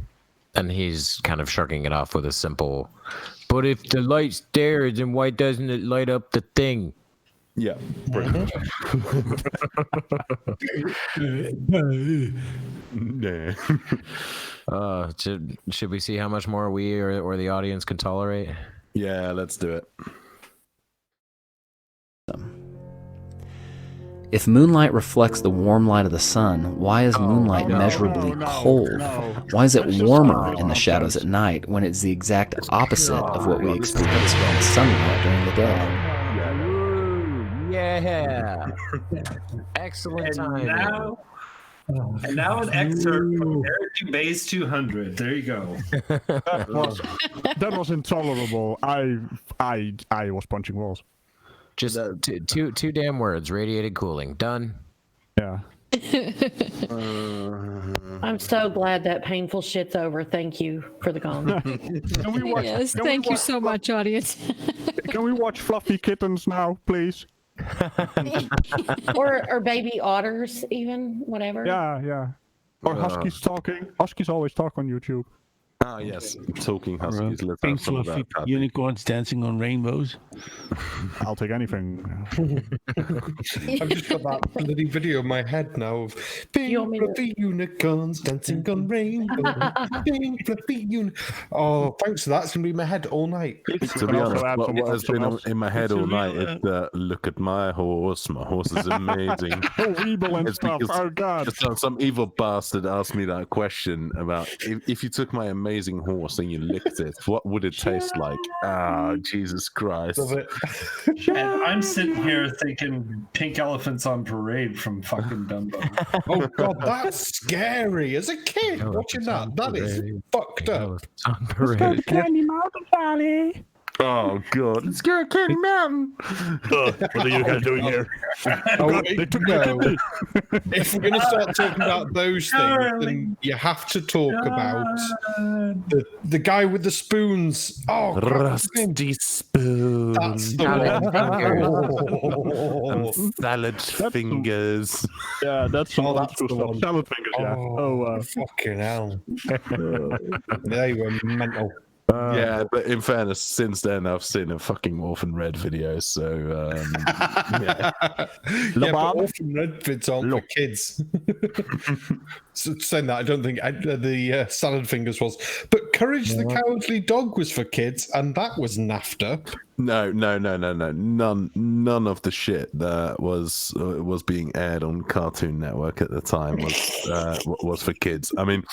And he's kind of shrugging it off with a simple, but if the light's there, then why doesn't it light up the thing? Yeah, pretty much. Should we see how much more we or the audience can tolerate? Yeah, let's do it. If moonlight reflects the warm light of the sun, why is moonlight measurably cold? Why is it warmer in the shadows at night when it's the exact opposite of what we experience from sunlight during the day? Yeah. Excellent time. And now an excerpt from Eric Dubé's 200. There you go. That was intolerable. I was punching walls. Just two damn words. Radiated cooling. Done. Yeah. I'm so glad that painful shit's over. Thank you for the gong. Yes, thank you so much, audience. Can we watch Fluffy Kittens now, please? or baby otters, even, whatever. Yeah. Or Huskies talking. Huskies always talk on YouTube. Ah, yes. Talking Huskies. Pink fluffy unicorns dancing on rainbows. I'll take anything. I've just got that bloody video in my head now of pink fluffy unicorns dancing on rainbows. Pink fluffy Oh, thanks for that. It's going to be in my head all night. To be honest, what has been in my head all night is look at my horse. My horse is amazing. Weeble and stuff. Oh, God. Some evil bastard asked me that question about if you took my amazing horse and you licked it, what would it taste like? Ah, Jesus Christ. And I'm sitting here thinking Pink Elephants on Parade from fucking Dumbo. Oh, God, that's scary. As a kid, watching that is fucked up. On Parade. Candy Mountain Valley. Oh, God. Let's go Candy Mountain. What are you guys doing here? If we're going to start talking about those things, then you have to talk about the guy with the spoons. Oh, Rusty Spoon. That's the one. Salad fingers. Yeah, that's all that's the one. Salad fingers, yeah. Oh, fucking hell. They were mental. Yeah, but in fairness, since then I've seen a fucking Orphan Red video, so yeah. Yeah, but Orphan Red vids aren't for kids. So saying that, I don't think the Salad Fingers was. But Courage the Cowardly Dog was for kids, and that was NAFTA. No. None of the shit that was being aired on Cartoon Network at the time was for kids. I mean,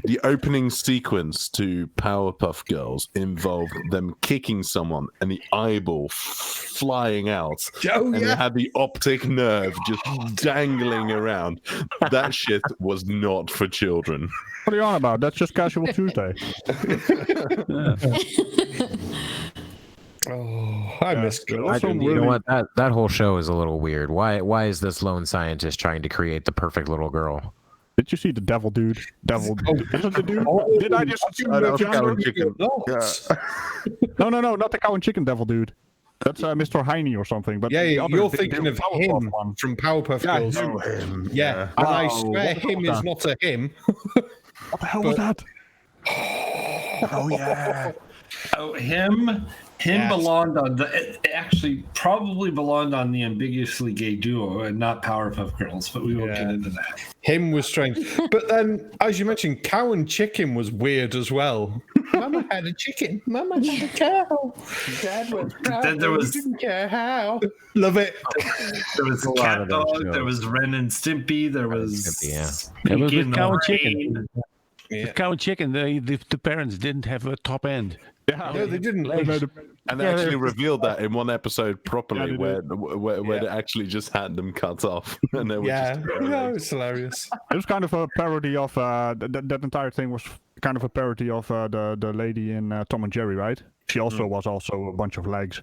the opening sequence to Powerpuff Girls involved them kicking someone and the eyeball flying out, and they had the optic nerve just dangling around. That shit was not for children. What are you on about? That's just Casual Tuesday. Oh, I missed it. You know what? That whole show is a little weird. Why is this lone scientist trying to create the perfect little girl? Did you see the devil dude? Devil dude. Isn't the dude? Did I just assume that cow and chicken. No, not the cow and chicken devil dude. That's Mr. Heine or something. But yeah, the you're thinking of him from Powerpuff Girls. Him. Yeah, and I swear him is not a him. What the hell was that? Oh yeah. Oh, him belonged on it actually probably belonged on the ambiguously gay duo and not Powerpuff Girls, but we won't get into that. Him was strange. But then, as you mentioned, cow and chicken was weird as well. Mama had a chicken. Mama had a cow. Dad was proud. Then there was didn't care how. Love it. There was Cat Dog. There was Ren and Stimpy. There was It was with cow and chicken. Yeah. With cow and chicken, the parents didn't have a top end. Yeah, no, they didn't. And they actually revealed that in one episode properly, where they actually just had them cut off. And they were it's hilarious. It was kind of a parody of that entire thing was kind of a parody of the lady in Tom and Jerry, right? She also was also a bunch of legs.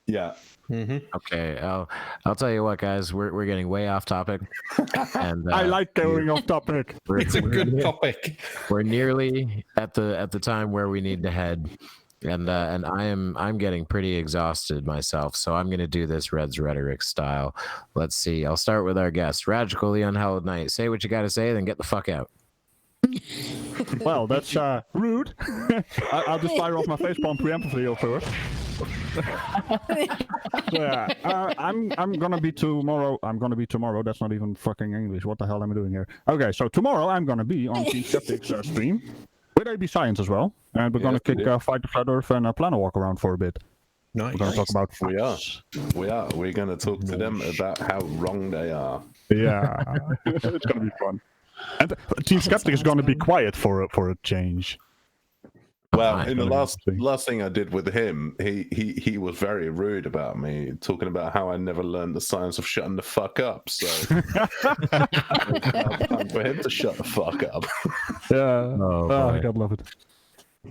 Yeah. Mm-hmm. Okay, I'll tell you what, guys, we're getting way off topic, and I like going off topic. It's a good topic. We're nearly at the time where we need to head, and I'm getting pretty exhausted myself, so I'm gonna do this Red's Rhetoric style. Let's see. I'll start with our guest, Ragical, the Unhallowed Knight. Say what you got to say, then get the fuck out. Well, that's rude. I'll just fire off my facepalm preemptively first. Yeah, I'm gonna be tomorrow. That's not even fucking English. What the hell am I doing here? Okay, so tomorrow I'm gonna be on Team Skeptic's stream with AB Science as well, and we're gonna kick Fight the Flat Earth and plan a walk around for a bit. Nice. We're gonna talk about. We are. We're gonna talk to them about how wrong they are. Yeah, it's gonna be fun. And Team Skeptic is gonna be quiet for a change. Well, in the last thing I did with him, he was very rude about me, talking about how I never learned the science of shutting the fuck up. So time for him to shut the fuck up. Yeah, I gotta love it.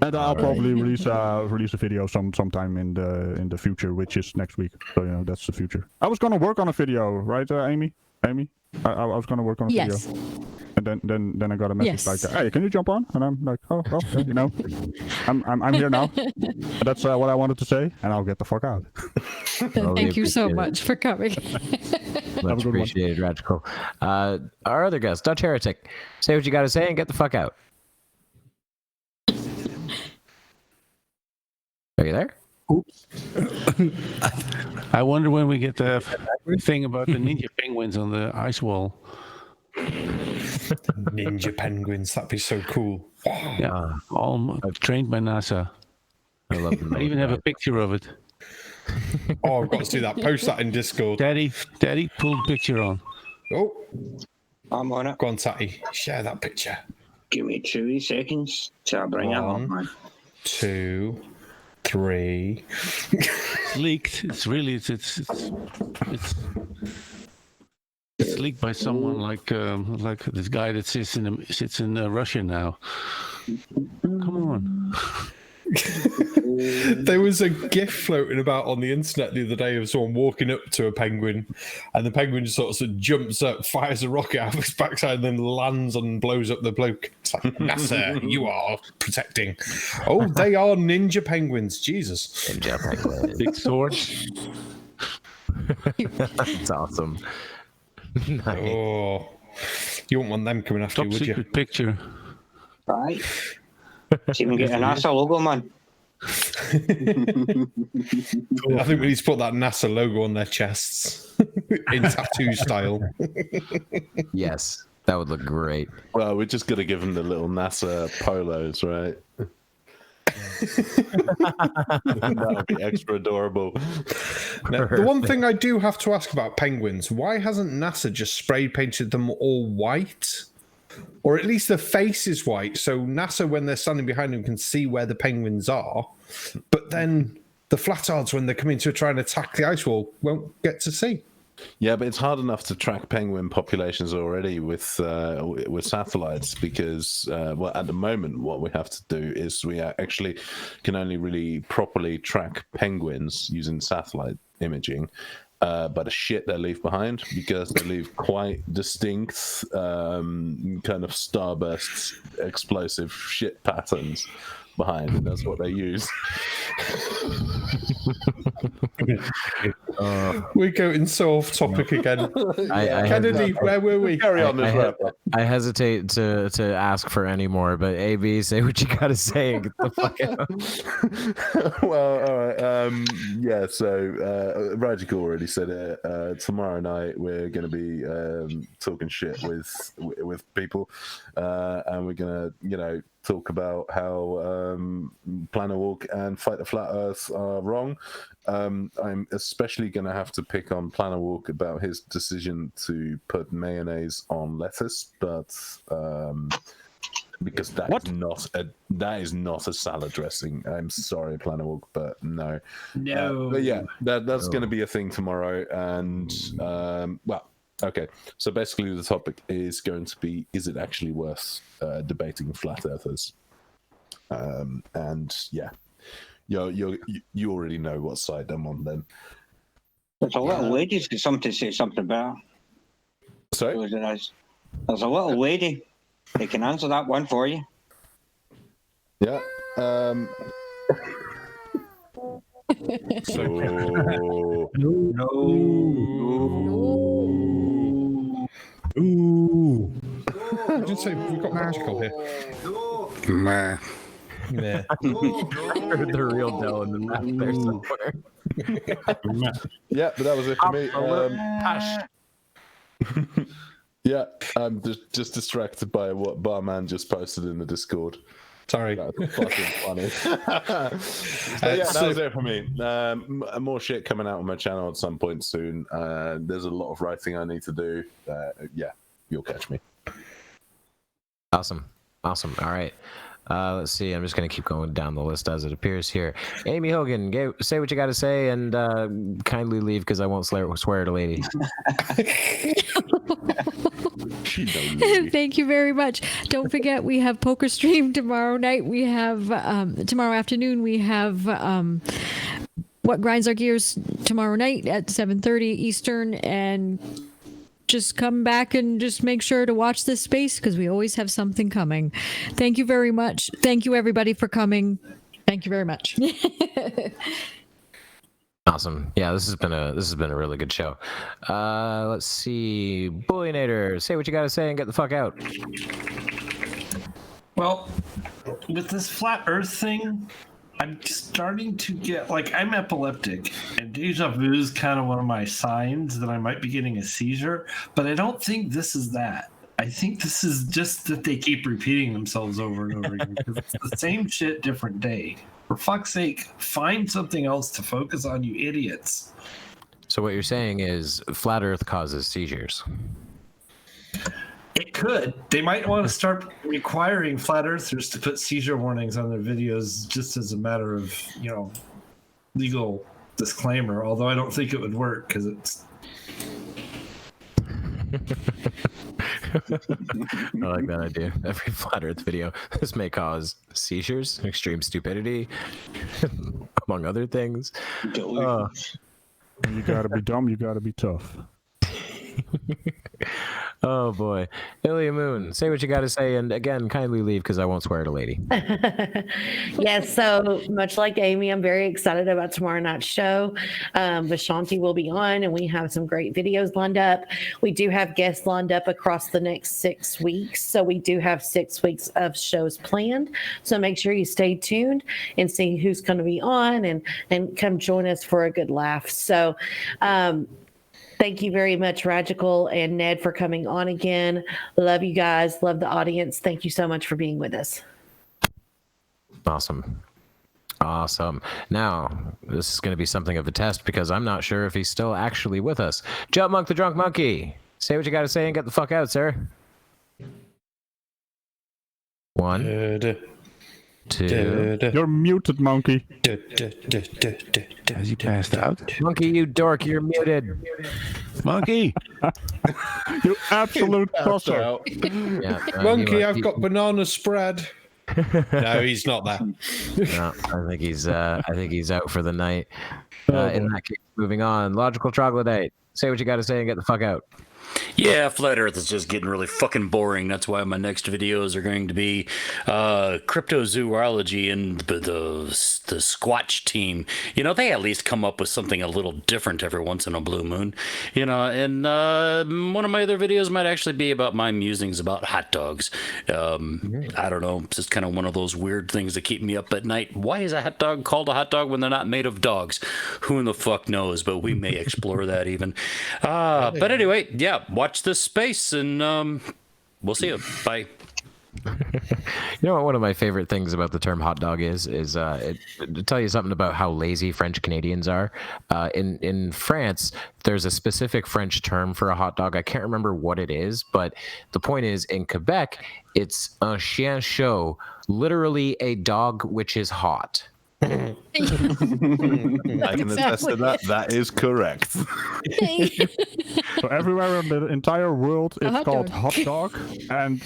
And I'll probably release a video sometime in the future, which is next week. So that's the future. I was gonna work on a video, right, Amy? I was gonna work on a video. And then I got a message like, "Hey, can you jump on?" And I'm like, "Oh, well, I'm here now." And that's what I wanted to say, and I'll get the fuck out. Thank you so much for coming. Much appreciated, Ragical. Our other guest, Dutch Heretic. Say what you got to say and get the fuck out. Are you there? Oops. I wonder when we get the thing about the ninja penguins on the ice wall. Ninja penguins, that'd be so cool. Yeah, all trained by NASA. I love them. I even have a picture of it. Oh, I've got to see that. Post that in Discord. Daddy, pull the picture on. Oh, I'm on it. Go on, Tatty. Share that picture. Give me 2 seconds till I bring it on. 1, 2, 3. It's leaked. It's really it's leaked by someone like this guy that sits in Russia now. Come on. There was a GIF floating about on the internet the other day of someone walking up to a penguin, and the penguin just sort of jumps up, fires a rocket out of his backside, and then lands and blows up the bloke. It's like, NASA, you are protecting. Oh, they are ninja penguins. Jesus. Ninja penguins. Big swords. That's awesome. Nice. Oh, you wouldn't want them coming after Top you, would you? secret picture. Right. See if we can get an NASA logo, man. I think we need to put that NASA logo on their chests in tattoo style. Yes, that would look great. Well, we're just gonna give them the little NASA polos, right? That would be extra adorable. Now, the one thing I do have to ask about penguins, why hasn't NASA just spray painted them all white? Or at least the face is white, so NASA, when they're standing behind them, can see where the penguins are. But then the flatards, when they're coming to try and attack the ice wall, won't get to see. Yeah, but it's hard enough to track penguin populations already with satellites because, well, at the moment, what we have to do is we actually can only really properly track penguins using satellite imaging. But the shit they leave behind, because they leave quite distinct kind of starburst explosive shit patterns behind, and that's what they use. We're going so off topic again. Kennedy, where were we? Carry on this wrap up. I hesitate to ask for any more, but AB, say what you gotta say and get the fuck out. Well, all right. Yeah, so Ragical already said it. Tomorrow night we're going to be talking shit with people, and we're going to, talk about how Planet Walk and Fight the Flat Earth are wrong. I'm especially going to have to pick on Planet Walk about his decision to put mayonnaise on lettuce, but because that is not a salad dressing. I'm sorry, Planet Walk, but no. No. But yeah, that's going to be a thing tomorrow, and well. Okay, so basically the topic is going to be: is it actually worth debating flat earthers? And yeah, you already know what side I'm on. Then there's a little lady's got something to say something about. Sorry, there's a little lady. They can answer that one for you. Yeah. So Ooh. I did say we've got Ragical here. Meh. Yeah. I heard the real Dell in the back there somewhere. Yeah, but that was it for me. Yeah, I'm just distracted by what Barman just posted in the Discord. Sorry. That was fucking funny. Yeah, that was it for me. More shit coming out on my channel at some point soon. There's a lot of writing I need to do. Yeah, you'll catch me. Awesome. All right. Let's see. I'm just going to keep going down the list as it appears here. Aimee Hogan, say what you got to say and kindly leave because I won't swear at a lady. Thank you very much. Don't forget, we have poker stream tomorrow night. We have tomorrow afternoon. We have What Grinds Our Gears tomorrow night at 7:30 Eastern, and just come back and just make sure to watch this space because we always have something coming. Thank you very much. Thank you everybody for coming. Thank you very much. Awesome. Yeah, this has been a really good show. Let's see. Booleanenator, say what you gotta say and get the fuck out. Well, with this flat Earth thing, I'm starting to get I'm epileptic, and deja vu is kind of one of my signs that I might be getting a seizure. But I don't think this is that. I think this is just that they keep repeating themselves over and over again because it's the same shit, different day. For fuck's sake, find something else to focus on, you idiots. So what you're saying is flat Earth causes seizures. It could. They might want to start requiring flat earthers to put seizure warnings on their videos just as a matter of, legal disclaimer, although I don't think it would work because it's... I like that idea. Every flat Earth video. This may cause seizures, extreme stupidity, among other things. You gotta be dumb, you gotta be tough. Oh boy. Ilya Moon, say what you got to say, and again, kindly leave because I won't swear at a lady. Yes, so much like Amy, I'm very excited about tomorrow night's show. Vishanti will be on, and we have some great videos lined up. We do have guests lined up across the next 6 weeks, so we do have 6 weeks of shows planned. So make sure you stay tuned and see who's going to be on, and come join us for a good laugh. So thank you very much, Ragical and Ned, for coming on again. Love you guys. Love the audience. Thank you so much for being with us. Awesome. Now, this is going to be something of a test because I'm not sure if he's still actually with us. Jutmonkthedrunk Monkey, say what you got to say and get the fuck out, sir. 1, 2. You're muted, monkey. Has he passed out? Monkey, you dork, you're muted. Monkey! You absolute tosser. Yeah, Monkey, I've got banana spread. No, he's not there. No, I think he's out for the night. In that case, moving on. Logical Troglodyte. Say what you got to say and get the fuck out. Yeah, Flat Earth is just getting really fucking boring. That's why my next videos are going to be cryptozoology and the Squatch team. You know, they at least come up with something a little different every once in a blue moon. You know, and one of my other videos might actually be about my musings about hot dogs. I don't know. It's just kind of one of those weird things that keep me up at night. Why is a hot dog called a hot dog when they're not made of dogs? Who in the fuck knows? But we may explore that even. But anyway, yeah. Watch this space, and we'll see you. Bye. You know what one of my favorite things about the term hot dog is to tell you something about how lazy French Canadians are. In France, there's a specific French term for a hot dog. I can't remember what it is, but the point is, in Quebec, it's un chien chaud, literally a dog which is hot. I can attest to that. That is correct. So everywhere in the entire world, it's called hot dog, and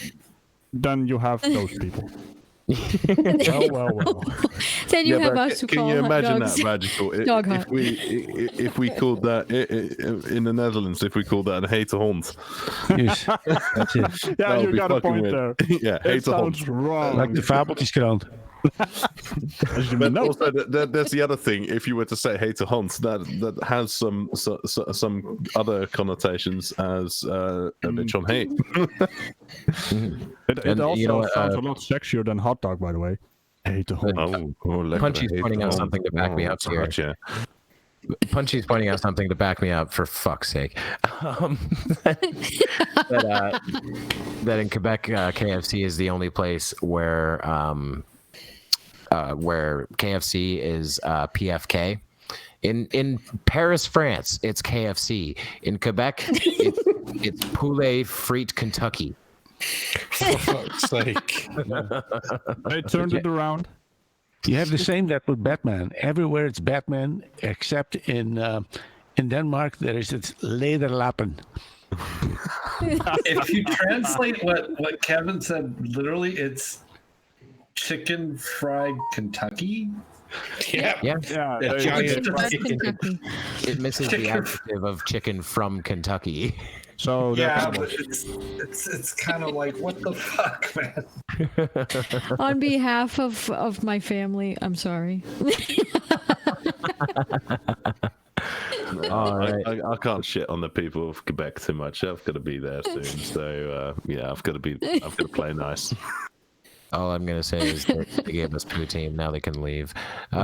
then you have those people. Well. Then you have us who can call you hot imagine dogs that, Ragical? dog hot. If we called that in the Netherlands, if we called that a hate hond. Yes, that's it. Yeah, you got a point there. Yeah, It hate sounds hond. wrong. Like the Fabeltjeskrant. But also, that's the other thing. If you were to say hate hond, that has some other connotations as a bitch on hate. It also sounds a lot sexier than hot dog, by the way. Hate hond. Punchy's pointing out something to back me up here. Yeah. Punchy's pointing out something to back me up, for fuck's sake. That in Quebec, KFC is the only place where KFC is PFK. In Paris, France, it's KFC. In Quebec, it's Poulet Frite Kentucky. For fuck's sake. They turned it around. You have the same that with Batman. Everywhere it's Batman, except in Denmark there is its Lederlappen. If you translate what Kevin said, literally, it's chicken fried Kentucky. Yeah. It misses the adjective of chicken from Kentucky. So yeah, but it's kind of like, what the fuck, man. On behalf of my family, I'm sorry. I can't shit on the people of Quebec too much. I've got to be there soon, so I've got to play nice. All I'm gonna say is that they gave us poutine. Now they can leave.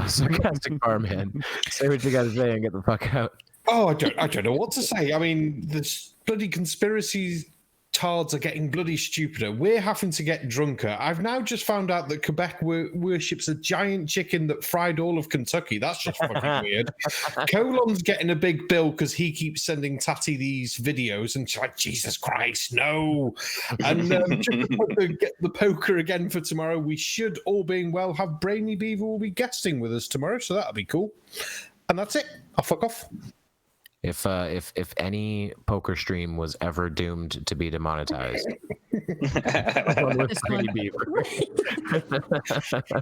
Sarcastic Barman, say what you got to say and get the fuck out. Oh, I don't know what to say. I mean, this bloody conspiracy tards are getting bloody stupider. We're having to get drunker. I've now just found out that Quebec worships a giant chicken that fried all of Kentucky. That's just fucking weird. Colon's getting a big bill because he keeps sending Tatty these videos, and she's like, Jesus Christ, no. And just to get the poker again for tomorrow, we should, all being well, have Brainy Beaver will be guesting with us tomorrow, so that'll be cool. And that's it. I'll fuck off. If any poker stream was ever doomed to be demonetized,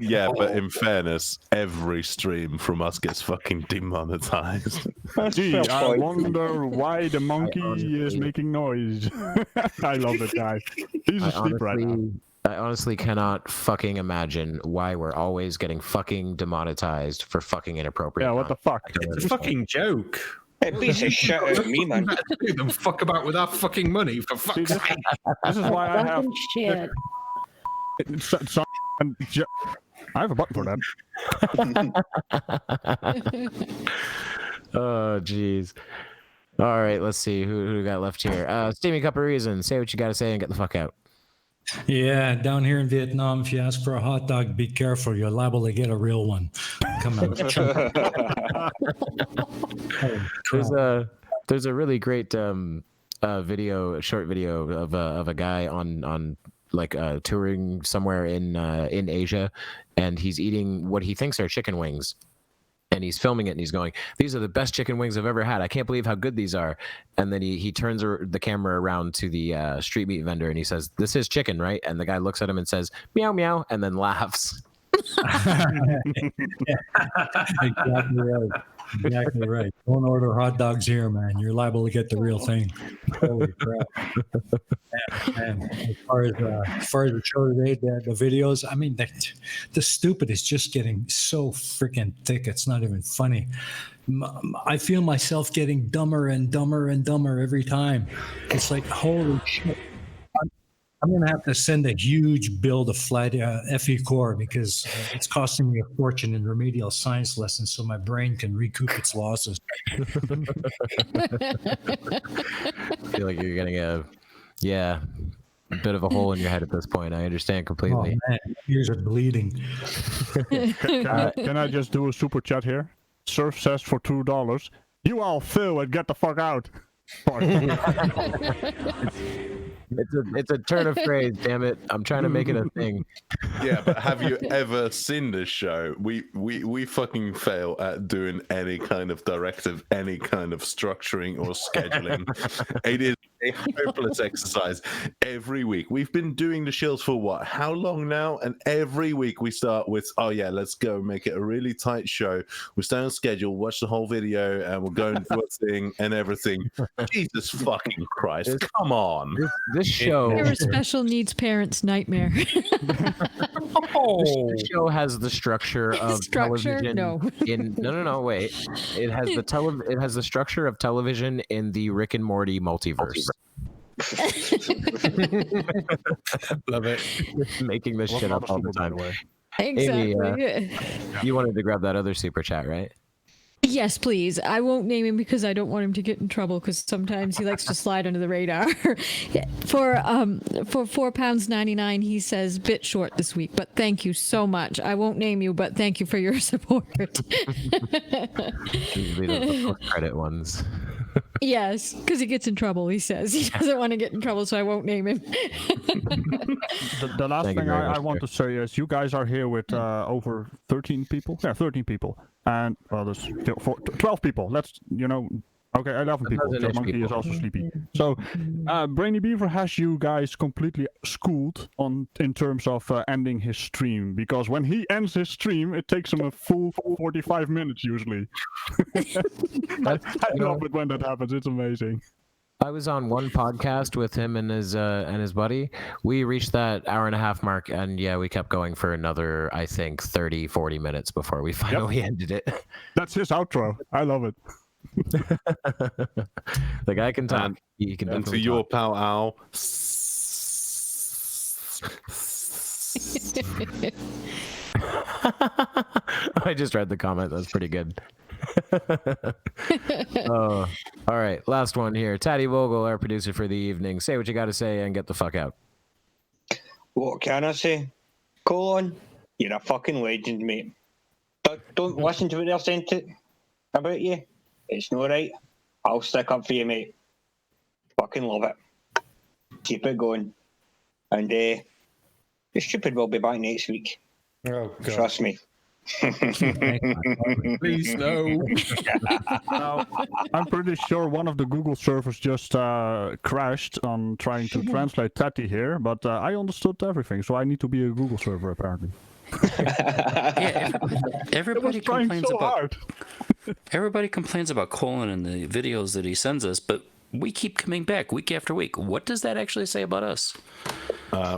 yeah, but in fairness, every stream from us gets fucking demonetized. Gee, I wonder why the monkey is making noise. I love that guy. He's asleep right now. I honestly cannot fucking imagine why we're always getting fucking demonetized for fucking inappropriate. Yeah, what the fuck? It's a fucking joke. It beats a shit out of me, man. Do them fuck about with our fucking money, for fuck's sake. This is why I have. Shit. I have a button for that. Oh, jeez. All right, let's see who we got left here. Steamy Cup of Reason. Say what you got to say and get the fuck out. Yeah, down here in Vietnam, if you ask for a hot dog, be careful. You're liable to get a real one. Come on. There's a really great short video of a guy on touring somewhere in Asia, and he's eating what he thinks are chicken wings. And he's filming it, and he's going, "These are the best chicken wings I've ever had. I can't believe how good these are." And then he turns the camera around to the street meat vendor, and he says, "This is chicken, right?" And the guy looks at him and says, "Meow, meow," and then laughs. Exactly right. Exactly right. Don't order hot dogs here, man. You're liable to get the real thing. Holy crap. Man. As far as the show today, the videos, I mean, the stupid is just getting so freaking thick. It's not even funny. I feel myself getting dumber and dumber and dumber every time. It's like, holy shit. I'm going to have to send a huge bill to Flight FE Corps because it's costing me a fortune in remedial science lessons so my brain can recoup its losses. I feel like you're getting a bit of a hole in your head at this point. I understand completely. Oh, man, ears are bleeding. Can I just do a super chat here? Surf says for $2, "You all fill and get the fuck out." It's a turn of phrase, damn it. I'm trying to make it a thing. Yeah, but have you ever seen this show? We fucking fail at doing any kind of directive, any kind of structuring or scheduling. It is a hopeless exercise every week. We've been doing the Shills for what? How long now? And every week we start with, oh yeah, let's go make it a really tight show. We stay on schedule, watch the whole video, and we'll go and do a thing and everything. Jesus fucking Christ. Come on. This show. You're a special needs parent's nightmare. This show has the structure of television. No. No, wait. It has it has the structure of television in the Rick and Morty multiverse. Love it. Making this shit up all the time. Exactly. Aimee, you wanted to grab that other super chat, right? Yes, please. I won't name him because I don't want him to get in trouble because sometimes he likes to slide under the radar. For £4.99, he says, "Bit short this week, but thank you so much. I won't name you, but thank you for your support." Usually the credit ones. Yes, because he gets in trouble, he says. He doesn't want to get in trouble, so I won't name him. The last thing I want to say is you guys are here with over 13 people. Yeah, 13 people. And, well, there's 12 people. Let's, okay, 11 people. Monkey is also sleepy. So, Brainy Beaver has you guys completely schooled in terms of ending his stream. Because when he ends his stream, it takes him a full 45 minutes usually. I love it when that happens. It's amazing. I was on one podcast with him and his buddy. We reached that hour and a half mark, and yeah, we kept going for another, I think, 30, 40 minutes before we finally ended it. That's his outro. I love it. The guy can talk. He can and to definitely your talk. pal Al. I just read the comment. That's pretty good. All right, last one here. Tattie-Bogle, our producer for the evening. Say what you got to say and get the fuck out. What can I say? Colon, you're a fucking legend, mate. Don't listen to what they're saying about you. It's not right. I'll stick up for you, mate. Fucking love it. Keep it going. And the stupid will be back next week. Oh, God. Trust me. Please no. I'm pretty sure one of the Google servers just crashed on trying to translate Tatty here, but I understood everything, so I need to be a Google server apparently. Everybody complains so about hard. everybody complains about Colin and the videos that he sends us, but we keep coming back week after week. What does that actually say about us?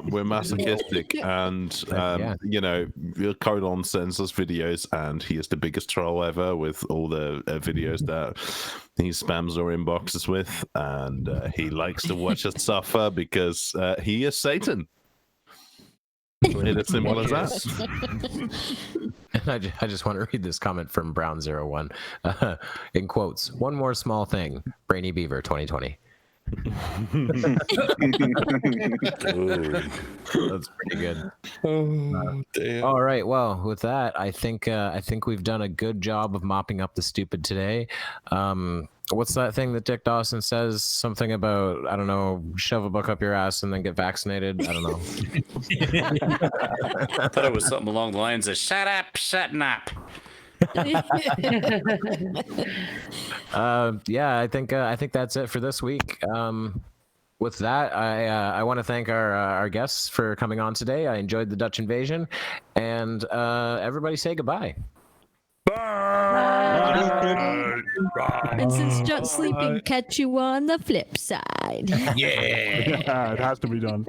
We're masochistic, and Colon sends us videos, and he is the biggest troll ever with all the videos that he spams our inboxes with, and he likes to watch us suffer because he is Satan. It's as simple as that. And I just want to read this comment from Brown01 in quotes. One more small thing. Brainy Beaver 2020. That's pretty good. Oh, damn. All right. Well, with that, I think we've done a good job of mopping up the stupid today. What's that thing that Dick Dawson says? Something about, I don't know, shove a book up your ass and then get vaccinated. I don't know. I thought it was something along the lines of "Shut up, shutting up." Yeah, I think that's it for this week. With that, I want to thank our guests for coming on today. I enjoyed the Dutch invasion, and everybody say goodbye. And since Jut's sleeping, catch you on the flip side. Yeah, it has to be done.